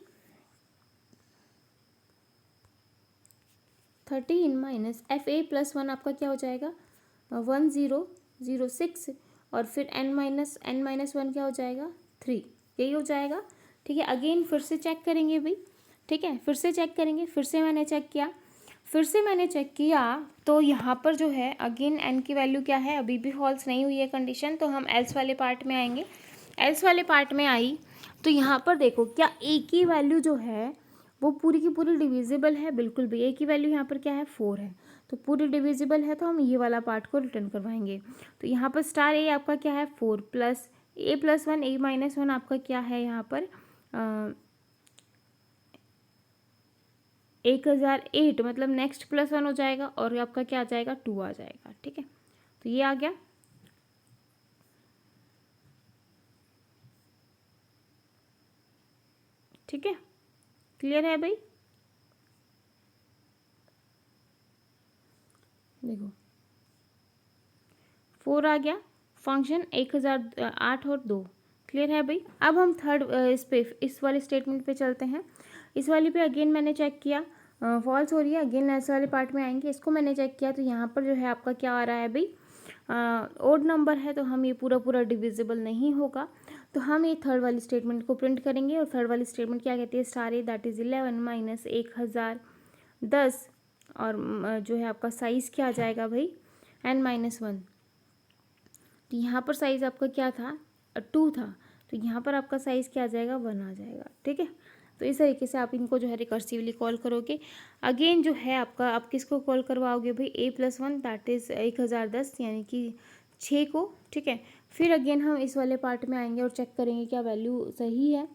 माइनस FA+1 आपका क्या हो जाएगा 1006, और फिर n-1 क्या हो जाएगा 3, यही हो जाएगा। ठीक है, अगेन फिर से चेक करेंगे भाई। ठीक है, फिर से चेक करेंगे, फिर से मैंने चेक किया तो यहाँ पर जो है अगेन n की वैल्यू क्या है, अभी भी फॉल्स नहीं हुई है कंडीशन। तो हम एल्स वाले पार्ट में आएंगे। एल्स वाले पार्ट में आई तो यहाँ पर देखो क्या a की वैल्यू जो है वो पूरी की पूरी डिविजिबल है, बिल्कुल भी। a की वैल्यू यहाँ पर क्या है 4 है, तो पूरी डिविजिबल है, तो हम ये वाला पार्ट को रिटर्न करवाएंगे। तो यहाँ पर स्टार a आपका क्या है 4 प्लस A+1 A-1 आपका क्या है यहाँ पर 1008, मतलब नेक्स्ट +1 हो जाएगा और आपका क्या आ जाएगा 2 आ जाएगा। ठीक है, तो ये आ गया। ठीक है, क्लियर है भाई। देखो 4 आ गया, फंक्शन 1008 और 2। क्लियर है भाई। अब हम थर्ड इस वाले स्टेटमेंट पे चलते हैं। इस वाली पे अगेन मैंने चेक किया फॉल्स हो रही है, अगेन ऐसे वाले पार्ट में आएंगे। इसको मैंने चेक किया तो यहाँ पर जो है आपका क्या आ रहा है भाई, ओड नंबर है, तो हम ये पूरा पूरा डिविजिबल नहीं होगा। तो हम ये थर्ड वाली स्टेटमेंट को प्रिंट करेंगे। और थर्ड वाली स्टेटमेंट क्या कहती है, star A that is 11 minus 1010, और जो है आपका साइज़ क्या आ जाएगा भाई n-1। तो यहाँ पर साइज़ आपका क्या था 2 था, तो यहाँ पर आपका साइज़ क्या आ जाएगा 1 आ जाएगा। ठीक है, तो इस तरीके से आप इनको जो है रिकर्सिवली कॉल करोगे। अगेन जो है आपका, आप किसको कॉल करवाओगे भाई A+1 दैट इज़ 1010, यानी कि 6 को। ठीक है, फिर अगेन हम इस वाले पार्ट में आएंगे और चेक करेंगे क्या वैल्यू सही है।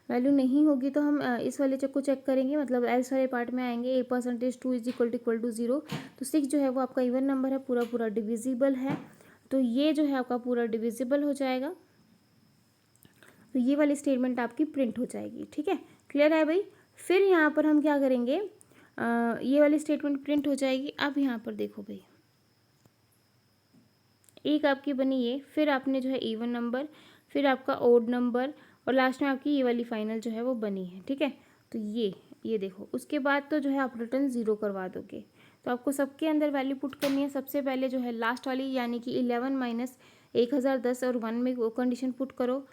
वैल्यू नहीं होगी तो हम इस वाले चेक को चेक करेंगे, मतलब एल्स वाले पार्ट में आएंगे। A%2 = 0, तो 6 जो है वो आपका इवन नंबर है, पूरा पूरा डिविजिबल है। तो ये जो है आपका पूरा डिविजिबल हो जाएगा, तो ये वाली स्टेटमेंट आपकी प्रिंट हो जाएगी। ठीक है, क्लियर है भाई। फिर यहाँ पर हम क्या करेंगे, ये वाली स्टेटमेंट प्रिंट हो जाएगी। अब यहाँ पर देखो भाई, एक आपकी बनी ये, फिर आपने जो है इवन नंबर, फिर आपका ओड नंबर, और लास्ट में आपकी ये वाली फाइनल जो है वो बनी है। ठीक है, तो ये देखो, उसके बाद तो जो है आप रिटर्न 0 करवा दोगे। तो आपको सबके अंदर वैल्यू पुट करनी है। सबसे पहले जो है लास्ट वाली यानी कि 11 माइनस 1010 और 1 में वो कंडीशन पुट करो।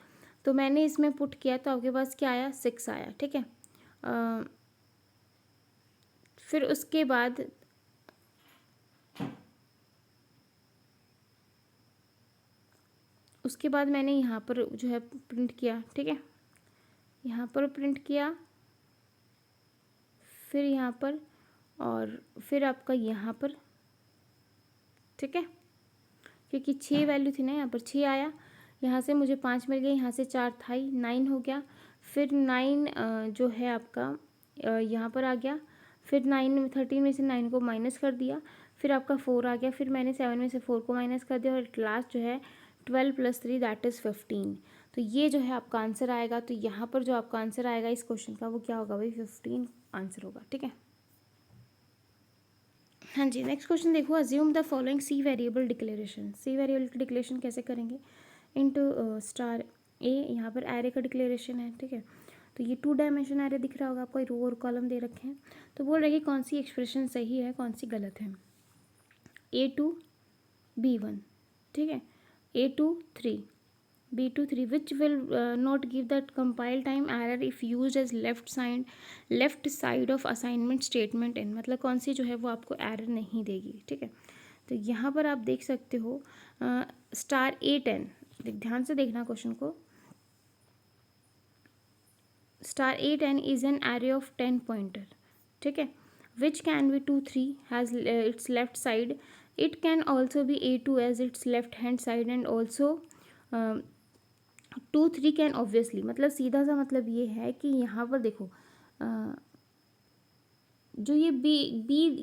तो मैंने इसमें पुट किया तो आपके पास क्या आया, 6 आया। ठीक है, फिर उसके बाद मैंने यहाँ पर जो है प्रिंट किया। ठीक है, यहाँ पर प्रिंट किया, फिर यहाँ पर, और फिर आपका यहाँ पर। ठीक है, क्योंकि 6 वैल्यू थी ना, यहाँ पर 6 आया, यहाँ से मुझे 5 मिल गई, यहाँ से 4 था ही, 9 हो गया। फिर 9 जो है आपका यहाँ पर आ गया। फिर 13 में से 9 को माइनस कर दिया, फिर आपका 4 आ गया। फिर मैंने 7 में से 4 को माइनस कर दिया, और लास्ट जो है 12 + 3 दैट इज़ 15। तो ये जो है आपका आंसर आएगा। तो यहाँ पर जो आपका आंसर आएगा इस क्वेश्चन का वो क्या होगा भाई, 15 आंसर होगा। ठीक है, हाँ जी। नेक्स्ट क्वेश्चन देखो, assume the following C variable declaration. C variable की डिक्लेरेशन कैसे करेंगे, इनटू स्टार ए, यहाँ पर एरे का डिक्लेरेशन है। ठीक है, तो ये 2 डायमेंशन एरे दिख रहा होगा आपको, रो और कॉलम दे रखे हैं। तो बोल रहे कि कौन सी एक्सप्रेशन सही है, कौन सी गलत है। A2 B1, ठीक है, A2 3, B2 3, which will not give that compile time error if used as left side of assignment statement in, मतलब कौन सी जो है वो आपको एरर नहीं देगी। ठीक है, तो यहाँ पर आप देख सकते हो स्टार A10, ध्यान से देखना क्वेश्चन को। Star A10 is an array of 10 pointer. ठीक है, which can be 2 3 has its left side, it can also be A2 as its left hand side, and also 2 3 can obviously, मतलब सीधा सा मतलब ये है कि यहाँ पर देखो जो ये बी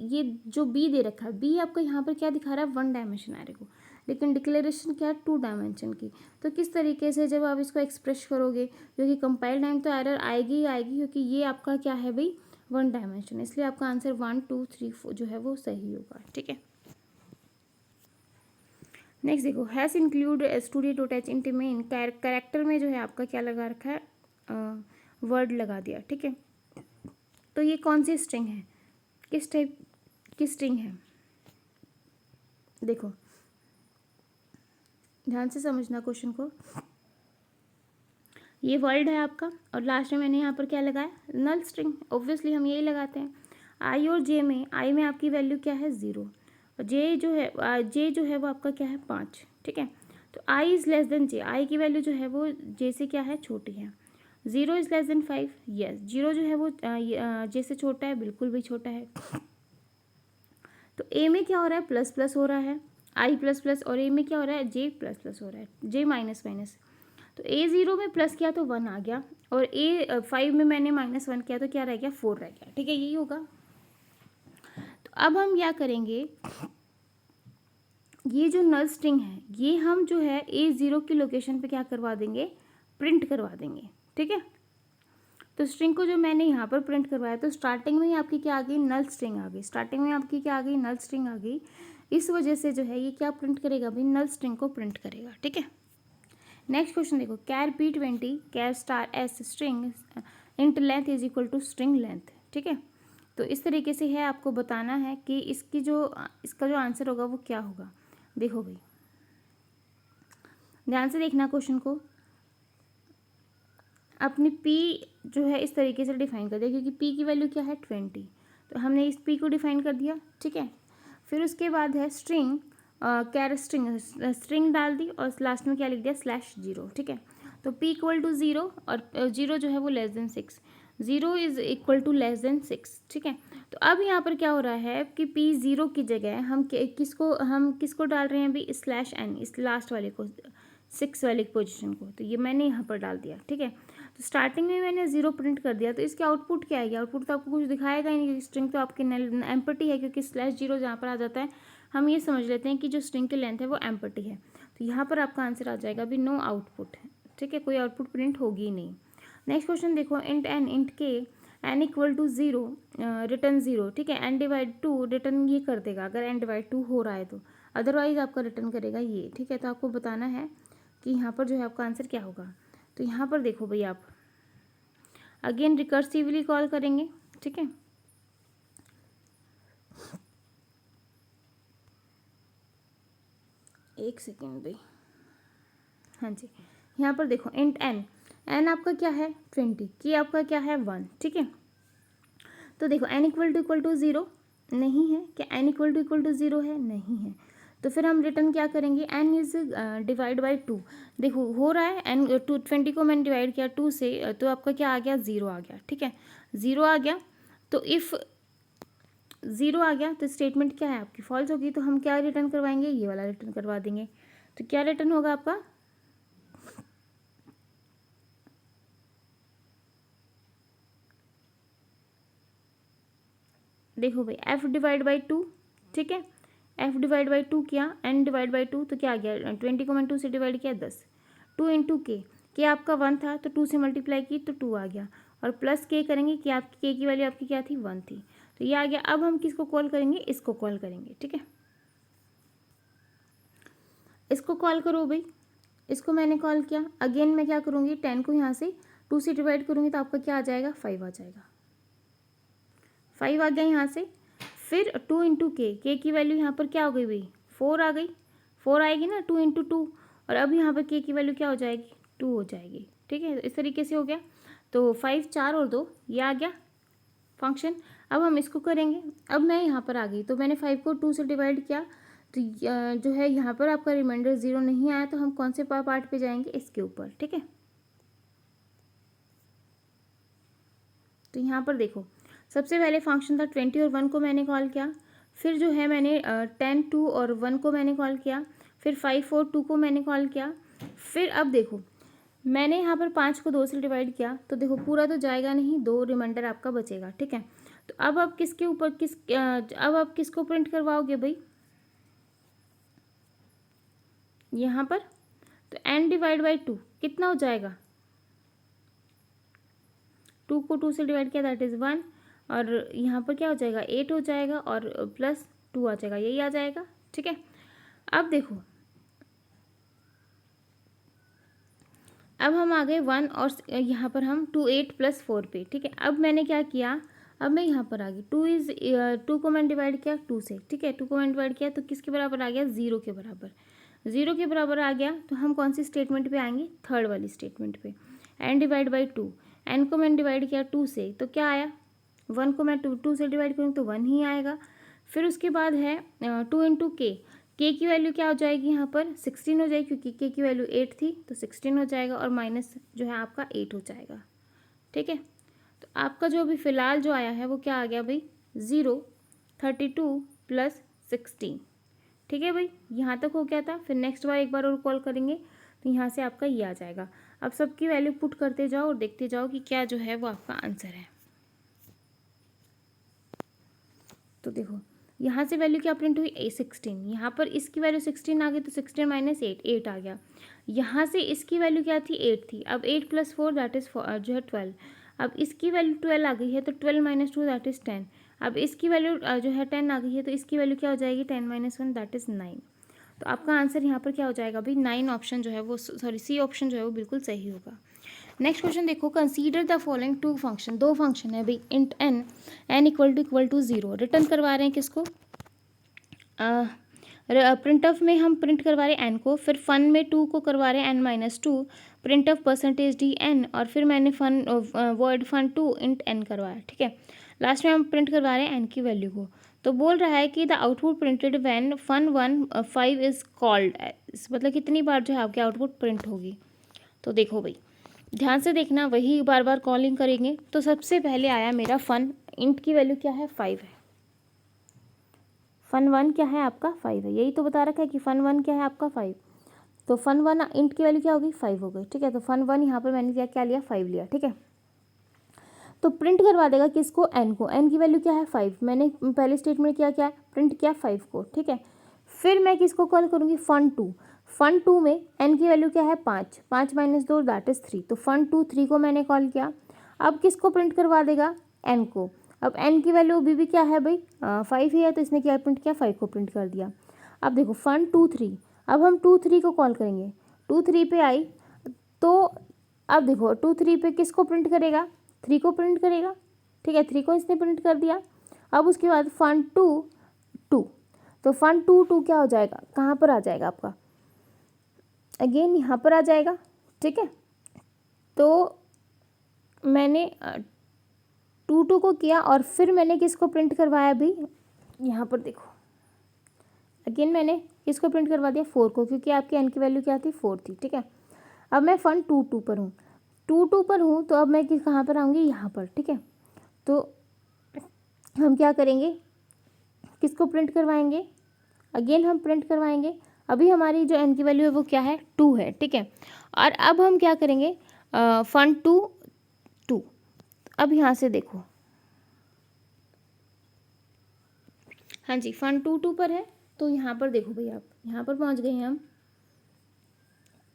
ये जो बी दे रखा है, बी आपका यहाँ पर क्या दिखा रहा है, 1 डायमेंशन एरे को, लेकिन डिक्लेरेशन क्या है, 2 डायमेंशन की। तो किस तरीके से जब आप इसको एक्सप्रेस करोगे, क्योंकि कंपाइल टाइम तो एरर आएगी ही आएगी, क्योंकि ये आपका क्या है भाई, 1 डायमेंशन, इसलिए आपका आंसर 1 2 3 4 जो है वो सही होगा। ठीक है, नेक्स्ट देखो, has include studio attach int में कैरेक्टर में जो है आपका क्या लगा रखा है, वर्ड लगा दिया। ठीक है, तो ये कौन सी स्ट्रिंग है, किस टाइप की स्ट्रिंग है, देखो ध्यान से समझना क्वेश्चन को। ये वर्ड है आपका, और लास्ट में मैंने यहाँ पर क्या लगाया, नल स्ट्रिंग, ऑब्वियसली हम यही लगाते हैं। आई और जे में, आई में आपकी वैल्यू क्या है, 0, और जे जो है वो आपका क्या है, 5। ठीक है, तो आई इज़ लेस देन जे, आई की वैल्यू जो है वो जे से क्या है, छोटी है। 0 इज़ लेस देन 5, यस, 0 जो है वो जे से छोटा है, बिल्कुल भी छोटा है। तो ए में क्या हो रहा है, प्लस प्लस हो रहा है, आई प्लस प्लस, और ए में क्या हो रहा है, जे प्लस प्लस हो रहा है, जे माइनस माइनस। तो ए 0 में प्लस किया तो 1 आ गया, और ए 5 में मैंने -1 किया तो क्या रह गया, 4 रह गया। ठीक है, यही होगा। तो अब हम क्या करेंगे, ये जो नल स्ट्रिंग है ये हम जो है A0 की लोकेशन पे क्या करवा देंगे, प्रिंट करवा देंगे। ठीक है, तो स्ट्रिंग को जो मैंने यहाँ पर प्रिंट करवाया, तो स्टार्टिंग में ही आपकी क्या आ गई, नल स्ट्रिंग आ गई, स्टार्टिंग में आपकी क्या आ गई, नल स्ट्रिंग आ गई। इस वजह से जो है ये क्या प्रिंट करेगा भाई, नल स्ट्रिंग को प्रिंट करेगा। ठीक है, नेक्स्ट क्वेश्चन देखो, char P20 char star S string int length is equal to string length. ठीक है, तो इस तरीके से है, आपको बताना है कि इसका जो आंसर होगा वो क्या होगा। देखो भाई ध्यान से देखना क्वेश्चन को, अपनी P जो है इस तरीके से डिफाइन कर दिया, क्योंकि P की वैल्यू क्या है, 20, तो हमने इस P को डिफाइन कर दिया। ठीक है, फिर उसके बाद है स्ट्रिंग कैर स्ट्रिंग डाल दी, और लास्ट में क्या लिख दिया, /0। ठीक है, तो P इक्वल टू 0, और 0 जो है वो less than 6, 0 is equal to less than 6। ठीक है, तो अब यहाँ पर क्या हो रहा है कि P 0 की जगह हम किसको डाल रहे हैं अभी, /n, इस लास्ट वाले को, 6 वाले पोजीशन को, तो ये मैंने यहाँ पर डाल दिया। ठीक है, तो स्टार्टिंग में मैंने 0 प्रिंट कर दिया, तो इसके आउटपुट क्या आएगी, आउटपुट तो आपको कुछ दिखाएगा ही नहीं, क्योंकि स्ट्रिंग तो आपकी एम्प्टी है, क्योंकि /0 जहाँ पर आ जाता है हम ये समझ लेते हैं कि जो स्ट्रिंग की लेंथ है वो एम्प्टी है। तो यहाँ पर आपका आंसर आ जाएगा अभी नो आउटपुट है, ठीक है, कोई आउटपुट प्रिंट होगी ही नहीं। नेक्स्ट क्वेश्चन देखो, इंट एन इंट के एन इक्वल टू 0 रिटर्न 0, ठीक है, एन डिवाइड 2 रिटर्न ये कर देगा अगर एन डिवाइड 2 हो रहा है तो, अदरवाइज आपका रिटर्न करेगा ये, ठीक है। तो आपको बताना है कि यहाँ पर जो है आपका आंसर क्या होगा। तो यहाँ पर देखो भाई, आप अगेन रिकर्सिवली कॉल करेंगे, ठीक है। एक सेकेंड भाई, हाँ जी, यहाँ पर देखो इंट एन, एन आपका क्या है 20, की आपका क्या है 1, ठीक है। तो देखो एन इक्वल टू 0 नहीं है, क्या एन इक्वल टू 0 है, नहीं है। तो फिर हम रिटर्न क्या करेंगे, एन इज डिवाइड बाई 2, देखो हो रहा है एन 20 को मैंने डिवाइड किया 2 से, तो आपका क्या आ गया 0 आ गया, ठीक है, 0 आ गया। तो इफ़ 0 आ गया तो स्टेटमेंट क्या है आपकी फॉल्स होगी, तो हम क्या रिटर्न करवाएंगे, ये वाला रिटर्न करवा देंगे। तो क्या रिटर्न होगा आपका, देखो भाई एफ डिवाइड बाई 2, ठीक है, एफ डिवाइड बाई 2 किया, एन डिवाइड बाई 2, तो क्या आ गया 20 को मैंने 2 से डिवाइड किया 10, 2 इंटू के आपका 1 था तो 2 से मल्टीप्लाई की तो 2 आ गया, और प्लस के करेंगे कि आपकी के की वैल्यू आपकी क्या थी 1 थी, तो ये आ गया। अब हम किसको कॉल करेंगे, इसको कॉल करेंगे, ठीक है, इसको कॉल करो भाई, इसको मैंने कॉल किया, अगेन मैं क्या करूँगी 10 को यहाँ से 2 से डिवाइड करूँगी तो आपका क्या आ जाएगा 5 आ जाएगा, 5 आ गया यहाँ से। फिर 2 इंटू के की वैल्यू यहाँ पर क्या हो गई भाई 4 आ गई, 4 आएगी ना 2 इंटू 2, और अब यहाँ पर के की वैल्यू क्या हो जाएगी 2 हो जाएगी, ठीक है। इस तरीके से हो गया, तो 5 4 और 2 ये आ गया फंक्शन। अब हम इसको करेंगे, अब मैं यहाँ पर आ गई तो मैंने 5 को 2 से डिवाइड किया, तो जो है यहाँ पर आपका रिमाइंडर 0 नहीं आया, तो हम कौन से पार्ट पे जाएंगे, इसके ऊपर, ठीक है। तो यहाँ पर देखो सबसे पहले फंक्शन था 20 और 1 को मैंने कॉल किया, फिर जो है मैंने 10 2 और 1 को मैंने कॉल किया, फिर 5 4 2 को मैंने कॉल किया। फिर अब देखो मैंने यहाँ पर 5 को 2 से डिवाइड किया, तो देखो पूरा तो जाएगा नहीं, 2 रिमाइंडर आपका बचेगा, ठीक है। तो अब आप किसके ऊपर अब आप किसको प्रिंट करवाओगे भाई, यहाँ पर तो n डिवाइड बाई 2 कितना हो जाएगा, 2 को 2 से डिवाइड किया दैट इज़ 1, और यहाँ पर क्या हो जाएगा 8 हो जाएगा, और प्लस 2 आ जाएगा, यही आ जाएगा, ठीक है। अब देखो अब हम आ गए 1 और यहाँ पर हम 2 8 प्लस 4 पे, ठीक है। अब मैंने क्या किया, अब मैं यहाँ पर आ गई 2 को मैंने डिवाइड किया 2 से, ठीक है, 2 को मैंने डिवाइड किया तो किसके बराबर आ गया 0 के बराबर, 0 के बराबर आ गया। तो हम कौन सी स्टेटमेंट पे आएंगे, थर्ड वाली स्टेटमेंट पे, एन डिवाइड बाई 2, एन को मैंने डिवाइड किया 2 से तो क्या आया, 1 को मैं 2 से डिवाइड करूँ तो 1 ही आएगा। फिर उसके बाद है 2 इंटू के की वैल्यू क्या हो जाएगी यहाँ पर 16 हो जाएगी, क्योंकि के की वैल्यू 8 थी तो 16 हो जाएगा, और माइनस जो है आपका 8 हो जाएगा, ठीक है। तो आपका जो अभी फ़िलहाल जो आया है वो क्या आ गया भाई 0 32 प्लस 16, ठीक है भाई, यहाँ तक हो गया था। फिर नेक्स्ट बार एक बार और कॉल करेंगे तो यहाँ से आपका ये आ जाएगा। अब सबकी वैल्यू पुट करते जाओ और देखते जाओ कि क्या जो है वो आपका आंसर है। तो देखो यहाँ से वैल्यू क्या प्रिंट हुई 16, यहाँ पर इसकी वैल्यू 16 आ गई तो 16 माइनस 8 आ गया। यहाँ से इसकी वैल्यू क्या थी 8 थी, अब 8 प्लस 4 दैट इज़ जो है 12, अब इसकी वैल्यू 12 आ गई है तो 12 माइनस 2 दैट इज़ 10, अब इसकी वैल्यू जो है 10 आ गई है तो इसकी वैल्यू क्या हो जाएगी 10 माइनस 1 दैट इज़ 9। तो आपका आंसर यहाँ पर क्या हो जाएगा भाई 9 ऑप्शन जो है वो सॉरी सी ऑप्शन जो है वो बिल्कुल सही होगा। नेक्स्ट क्वेश्चन देखो, consider the following 2 function, 2 function है भाई, int n equal to 0, return करवा रहे हैं किसको, प्रिंट ऑफ में हम प्रिंट करवा रहे हैं एन को, फिर फन में 2 को करवा रहे हैं n minus 2, print of percentage d n, और फिर मैंने fun word fun 2 int n करवाया, ठीक है। लास्ट में हम प्रिंट करवा रहे हैं एन की वैल्यू को। तो बोल रहा है कि the output printed when fun 1 5 is called, मतलब कितनी बार जो है आपकी आउटपुट प्रिंट होगी। तो देखो भाई ध्यान से देखना, वही बार बार कॉलिंग करेंगे। तो सबसे पहले आया मेरा फन, इंट की वैल्यू क्या है 5 है, फन 1 क्या है आपका 5 है, यही तो बता रखा है कि फन 1 क्या है आपका 5, तो फन 1 इंट की वैल्यू क्या होगी 5 हो गई, ठीक है। तो फन 1 यहाँ पर मैंने क्या लिया 5 लिया, ठीक है। तो प्रिंट करवा देगा किसको एन को, एन की वैल्यू क्या है 5, मैंने पहले स्टेटमेंट क्या प्रिंट किया 5 को, ठीक है। फिर मैं किसको कॉल करूँगी, fun2। fun2 में n की वैल्यू क्या है 5, 5 - 2 दैट इज़ 3, तो fun2 3 को मैंने कॉल किया। अब किसको प्रिंट करवा देगा, n को। अब n की वैल्यू अभी भी क्या है भाई 5 ही है, तो इसने क्या प्रिंट किया, 5 को प्रिंट कर दिया। अब देखो fun2 3, अब हम 2 3 को कॉल करेंगे, 2 3 पे आई तो अब देखो 2 3 पे किसको प्रिंट करेगा, 3 को प्रिंट करेगा, ठीक है, 3 को इसने प्रिंट कर दिया। अब उसके बाद fun2 2, तो fun2 2 क्या हो जाएगा, कहाँ पर आ जाएगा आपका, अगेन यहाँ पर आ जाएगा, ठीक है। तो मैंने 2 2 को किया और फिर मैंने किसको प्रिंट करवाया अभी, यहाँ पर देखो अगेन मैंने किसको प्रिंट करवा दिया, 4 को, क्योंकि आपकी n की वैल्यू क्या थी 4 थी, ठीक है। अब मैं fun2 2 पर हूँ, 2 2 पर हूँ, तो अब मैं कहाँ पर आऊँगी, यहाँ पर, ठीक है। तो हम क्या करेंगे, किसको प्रिंट करवाएंगे, अगेन हम प्रिंट करवाएंगे। अभी हमारी जो n की वैल्यू है वो क्या है 2 है, ठीक है। और अब हम क्या करेंगे, fun2 2। अब यहाँ से देखो, हाँ जी fun2 2 पर है, तो यहाँ पर देखो भाई, आप यहाँ पर पहुँच गए हैं हम।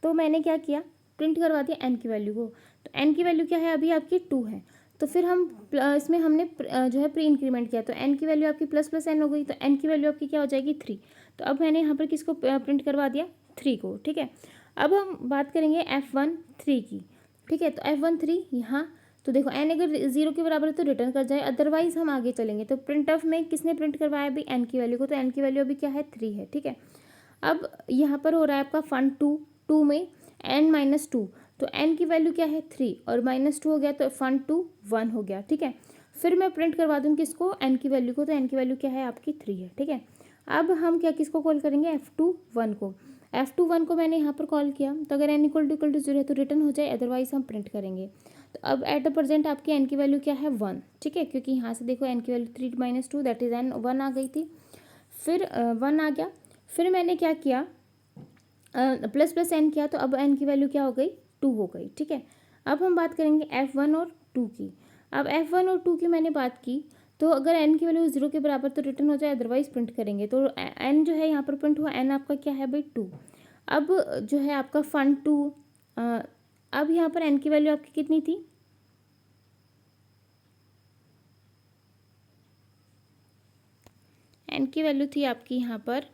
तो मैंने क्या किया, प्रिंट करवा दिया n की वैल्यू को। तो n की वैल्यू क्या है, अभी आपकी 2 है, तो फिर हम इसमें हमने जो है प्री इंक्रीमेंट किया, तो n की वैल्यू आपकी प्लस प्लस n हो गई, तो n की वैल्यू आपकी क्या हो जाएगी 3। तो अब मैंने यहाँ पर किसको प्रिंट करवा दिया, 3 को, ठीक है। अब हम बात करेंगे F1 3 की, ठीक है। तो F1 3 यहाँ, तो देखो n अगर 0 के बराबर है तो रिटर्न कर जाए, अदरवाइज हम आगे चलेंगे। तो प्रिंट ऑफ में किसने प्रिंट करवाया अभी n की वैल्यू को, तो n की वैल्यू अभी क्या है 3 है, ठीक है। अब यहाँ पर हो रहा है आपका fun2 2 में n - 2, तो n की वैल्यू क्या है 3 और -2 हो गया, तो fun2 1 हो गया, ठीक है। फिर मैं प्रिंट करवा दूँ किसको, n की वैल्यू को, तो n की वैल्यू क्या है आपकी 3 है, ठीक है। अब हम क्या किसको कॉल करेंगे, F2 1 को। F2 1 को मैंने यहाँ पर कॉल किया, तो अगर n = 0 है तो रिटर्न हो जाए, अदरवाइज हम प्रिंट करेंगे। तो अब एट द प्रेजेंट आपकी n की वैल्यू क्या है 1, ठीक है, क्योंकि यहाँ से देखो n की वैल्यू 3 - 2 दैट इज़ n 1 आ गई थी, फिर 1 आ गया। फिर मैंने क्या किया, प्लस प्लस n किया, तो अब n की वैल्यू क्या हो गई 2 हो गई, ठीक है। अब हम बात करेंगे F1 और 2 की। अब F1 और 2 की मैंने बात की, तो अगर n की वैल्यू 0 के बराबर तो रिटर्न हो जाए, अदरवाइज प्रिंट करेंगे। तो n जो है यहाँ पर प्रिंट हुआ, n आपका क्या है भाई 2। अब जो है आपका fun2, अब यहाँ पर n की वैल्यू आपकी कितनी थी, n की वैल्यू थी आपकी यहाँ पर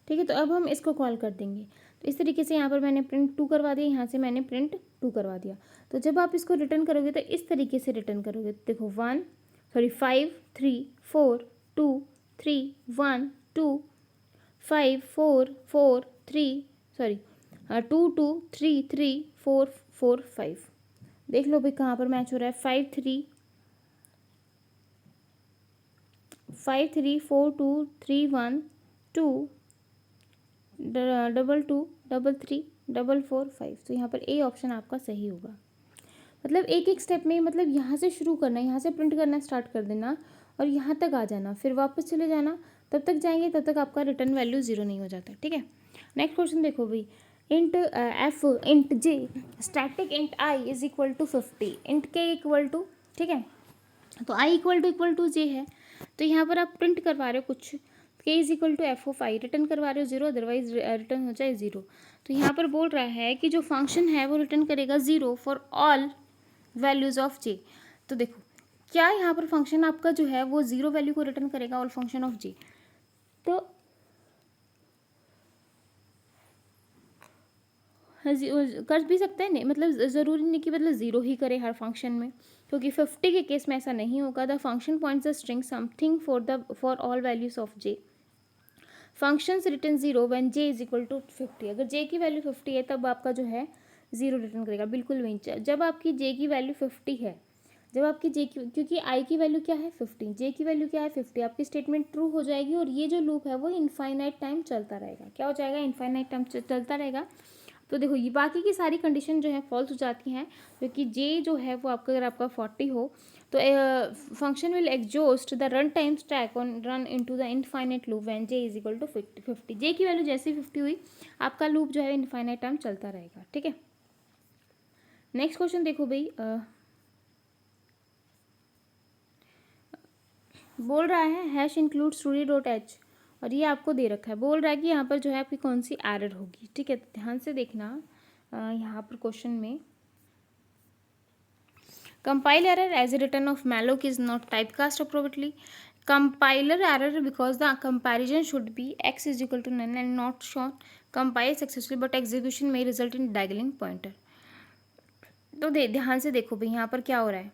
ठीक है। तो अब हम इसको कॉल कर देंगे, तो इस तरीके से यहाँ पर मैंने प्रिंट 2 करवा दिया, यहाँ से मैंने प्रिंट 2 करवा दिया। तो जब आप इसको रिटर्न करोगे तो इस तरीके से रिटर्न करोगे, देखो 5 3 4 2 3 1 2 5 4 4 3 सॉरी 2 2 3 3 4 4 5। देख लो भाई कहाँ पर मैच हो रहा है, 5 3 4 2 3 1 2 2 2 3 4 5। तो यहाँ पर ए ऑप्शन आपका सही होगा। मतलब एक एक स्टेप में, मतलब यहाँ से शुरू करना, यहाँ से प्रिंट करना स्टार्ट कर देना और यहाँ तक आ जाना, फिर वापस चले जाना, तब तक जाएंगे तब तक आपका रिटर्न वैल्यू 0 नहीं हो जाता, ठीक है। नेक्स्ट क्वेश्चन देखो भाई, int j static int i is equal to 50, int k equal to, ठीक है। तो आई इक्वल टू जे है, तो यहाँ पर आप प्रिंट करवा रहे हो कुछ, k is equal to f of i, return करवा रहे हो 0, अदरवाइज रिटर्न हो जाए 0। तो यहाँ पर बोल रहा है कि जो फंक्शन है वो रिटर्न करेगा 0 फॉर ऑल वैल्यूज़ ऑफ जे। तो देखो क्या यहाँ पर फंक्शन आपका जो है वो 0 वैल्यू को रिटर्न करेगा, ऑल फंक्शन ऑफ जे। तो कर भी सकते हैं, नहीं मतलब ज़रूरी नहीं कि मतलब 0 ही करे हर फंक्शन में, क्योंकि 50 के केस में ऐसा नहीं होगा। The function points the string something for all values of j, functions return 0 when j is equal to 50। अगर j की वैल्यू 50 है तब आपका जो है 0 रिटर्न करेगा, बिल्कुल वहीं। जब आपकी j की वैल्यू 50 है, जब आपकी j की, क्योंकि i की वैल्यू क्या है 50, j की वैल्यू क्या है 50, आपकी स्टेटमेंट ट्रू हो जाएगी और ये जो लूप है वो इनफाइनाइट टाइम चलता रहेगा। क्या हो जाएगा, इनफाइनाइट टाइम चलता रहेगा। तो देखो ये बाकी की सारी कंडीशन जो है फॉल्स हो जाती हैं, क्योंकि j जो है वो आपका, अगर आपका 40 हो तो function will exhaust the run time stack on run into the infinite loop when j is equal to 50। j की वैल्यू जैसे 50 हुई, आपका लूप जो है इनफाइनाइट टाइम चलता रहेगा, ठीक है। नेक्स्ट क्वेश्चन देखो भाई, बोल रहा है hash include stdio dot H, और ये आपको दे रखा है, बोल रहा है कि यहाँ पर जो है आपकी कौन सी एरर होगी। ठीक है, तो ध्यान से देखना यहाँ पर क्वेश्चन में, compile error as a return of malloc is not typecast appropriately, compiler error because the comparison should be x is equal to none and not shown, compile successfully but execution may result in diagonal pointer। तो ध्यान से देखो भाई यहाँ पर क्या हो रहा है,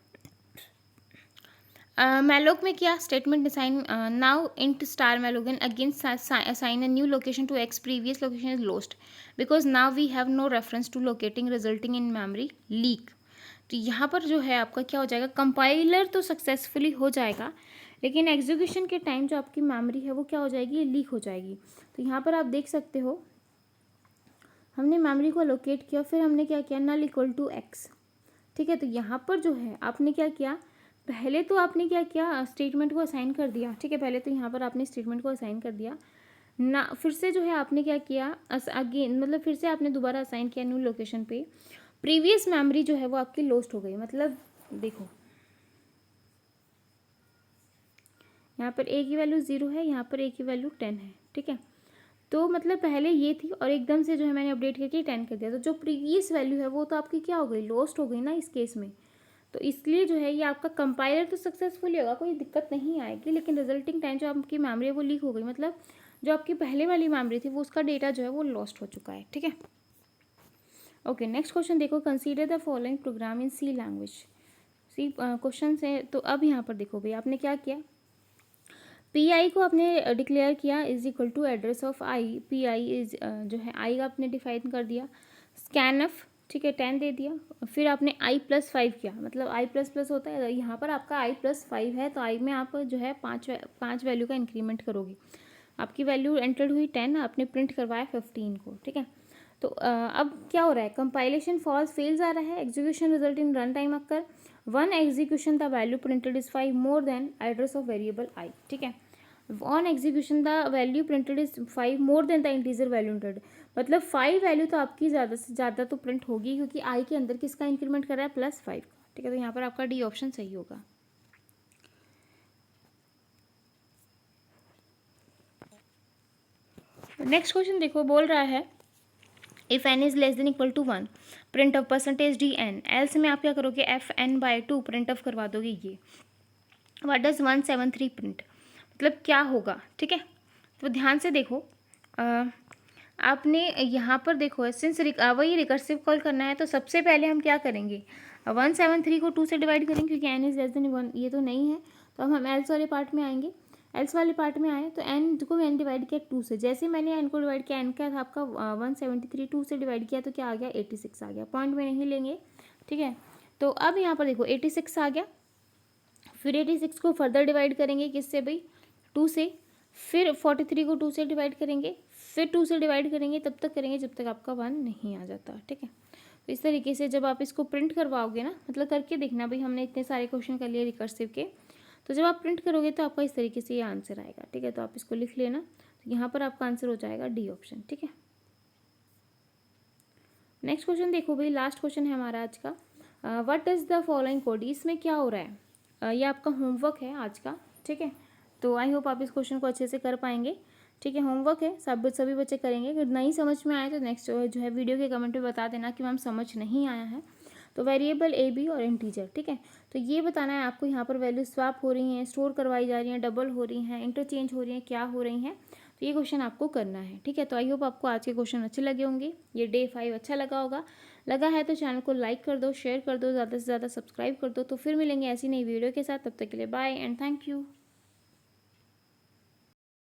मैलोक में क्या statement assign, now int star malloc again assign a new location to X, previous location is lost because now we have no reference to locating resulting in memory leak. तो यहाँ पर जो है आपका क्या हो जाएगा, कंपाइलर तो सक्सेसफुली हो जाएगा लेकिन एग्जीक्यूशन के टाइम जो आपकी मेमोरी है वो क्या हो जाएगी, लीक हो जाएगी। तो यहाँ पर आप देख सकते हो हमने मेमोरी को लोकेट किया, फिर हमने क्या किया, नल इक्वल टू एक्स। ठीक है, तो यहाँ पर जो है आपने क्या किया, पहले तो आपने क्या किया, स्टेटमेंट को असाइन कर दिया। ठीक है, पहले तो यहाँ पर आपने स्टेटमेंट को असाइन कर दिया ना, फिर से जो है आपने क्या किया, अगेन मतलब फिर से आपने दोबारा असाइन किया न्यू लोकेशन पे, प्रीवियस मेमोरी जो है वो आपकी लॉस्ट हो गई। मतलब देखो यहाँ पर ए की वैल्यू 0 है, यहाँ पर ए की वैल्यू 10 है। ठीक है, तो मतलब पहले ये थी और एकदम से जो है मैंने अपडेट करके 10 कर दिया, तो जो प्रीवियस वैल्यू है वो तो आपकी क्या हो गई, लॉस्ट हो गई ना इस केस में। तो इसलिए जो है ये आपका कंपाइलर तो सक्सेसफुली होगा, कोई दिक्कत नहीं आएगी, लेकिन रिजल्टिंग टाइम जो आपकी मेमोरी है वो लीक हो गई, मतलब जो आपकी पहले वाली मेमोरी थी वो उसका डेटा जो है वो लॉस्ट हो चुका है। ठीक है, ओके नेक्स्ट क्वेश्चन देखो, consider the following program in C language. C question है, तो अब यहाँ पर देखो भाई आपने क्या किया, पी आई को आपने डिक्लेयर किया is equal to address of i, p i is जो है आई का आपने डिफाइन कर दिया, स्कैन एफ ठीक है 10 दे दिया, फिर आपने i+5 किया, मतलब i++ होता है, यहाँ पर आपका i+5 है तो i में आप जो है पाँच वैल्यू का इंक्रीमेंट करोगे। आपकी वैल्यू एंटर्ड हुई 10, आपने प्रिंट करवाया 15 को। ठीक है, तो अब क्या हो रहा है, कंपाइलेशन फॉल्स फेल्स आ रहा है, execution result in run time occur, one execution the value printed is 5 more than address of variable I. ठीक है, on execution the value printed is 5 more than the integer value entered, मतलब 5 value तो आपकी ज़्यादा से ज़्यादा तो print होगी क्योंकि आई के अंदर किसका इंक्रीमेंट कर रहा है, +5 का। ठीक है, तो यहाँ पर आपका डी ऑप्शन सही होगा। नेक्स्ट क्वेश्चन देखो, बोल रहा है if n is less than equal to 1 print of percentage d n, else में आप क्या करोगे, fn/2 प्रिंट ऑफ करवा दोगे। ये व्हाट डज 173 प्रिंट, मतलब क्या होगा। ठीक है, तो ध्यान से देखो, आपने यहाँ पर देखो सिंस वही रिकर्सिव कॉल करना है तो सबसे पहले हम क्या करेंगे, 173 को 2 से डिवाइड करेंगे क्योंकि n इज लेस देन 1 ये तो नहीं है, तो अब हम एल्स वाले पार्ट में आएंगे। एल्स वाले पार्ट में आए तो n को मैंने डिवाइड किया 2 से, जैसे मैंने n को डिवाइड किया, n का था आपका 173, 2 से डिवाइड किया तो क्या आ गया, 86 आ गया, पॉइंट में नहीं लेंगे। ठीक है, तो अब यहाँ पर देखो 86 आ गया, फिर 86 को फर्दर डिवाइड करेंगे किससे भाई, 2 से, फिर 43 को 2 से डिवाइड करेंगे, फिर 2 से डिवाइड करेंगे, तब तक करेंगे जब तक आपका 1 नहीं आ जाता। ठीक है, तो इस तरीके से जब आप इसको प्रिंट करवाओगे ना, मतलब करके देखना भाई, हमने इतने सारे क्वेश्चन कर लिए रिकर्सिव के, तो जब आप प्रिंट करोगे तो आपका इस तरीके से ये आंसर आएगा। ठीक है, तो आप इसको लिख लेना, तो यहाँ पर आपका आंसर हो जाएगा डी ऑप्शन। ठीक है, नेक्स्ट क्वेश्चन देखो भाई, लास्ट क्वेश्चन है हमारा आज का, what is the following code, इसमें क्या हो रहा है, ये आपका होमवर्क है आज का। ठीक है, तो आई होप आप इस क्वेश्चन को अच्छे से कर पाएंगे। ठीक है, होमवर्क है, सभी बच्चे करेंगे, अगर नहीं समझ में आए तो नेक्स्ट जो है वीडियो के कमेंट में बता देना कि मैम समझ नहीं आया है। तो वेरिएबल ए बी और इंटीजर, ठीक है, तो ये बताना है आपको, यहाँ पर वैल्यू स्वैप हो रही हैं, स्टोर करवाई जा रही हैं, डबल हो रही हैं, इंटरचेंज हो रही हैं, क्या हो रही हैं, तो ये क्वेश्चन आपको करना है। ठीक है, तो आई होप आपको आज के क्वेश्चन अच्छे लगे होंगे, ये डे 5 अच्छा लगा होगा, लगा है तो चैनल को लाइक कर दो, शेयर कर दो, ज़्यादा से ज़्यादा सब्सक्राइब कर दो। तो फिर मिलेंगे ऐसी नई वीडियो के साथ, तब तक के लिए बाय एंड थैंक यू।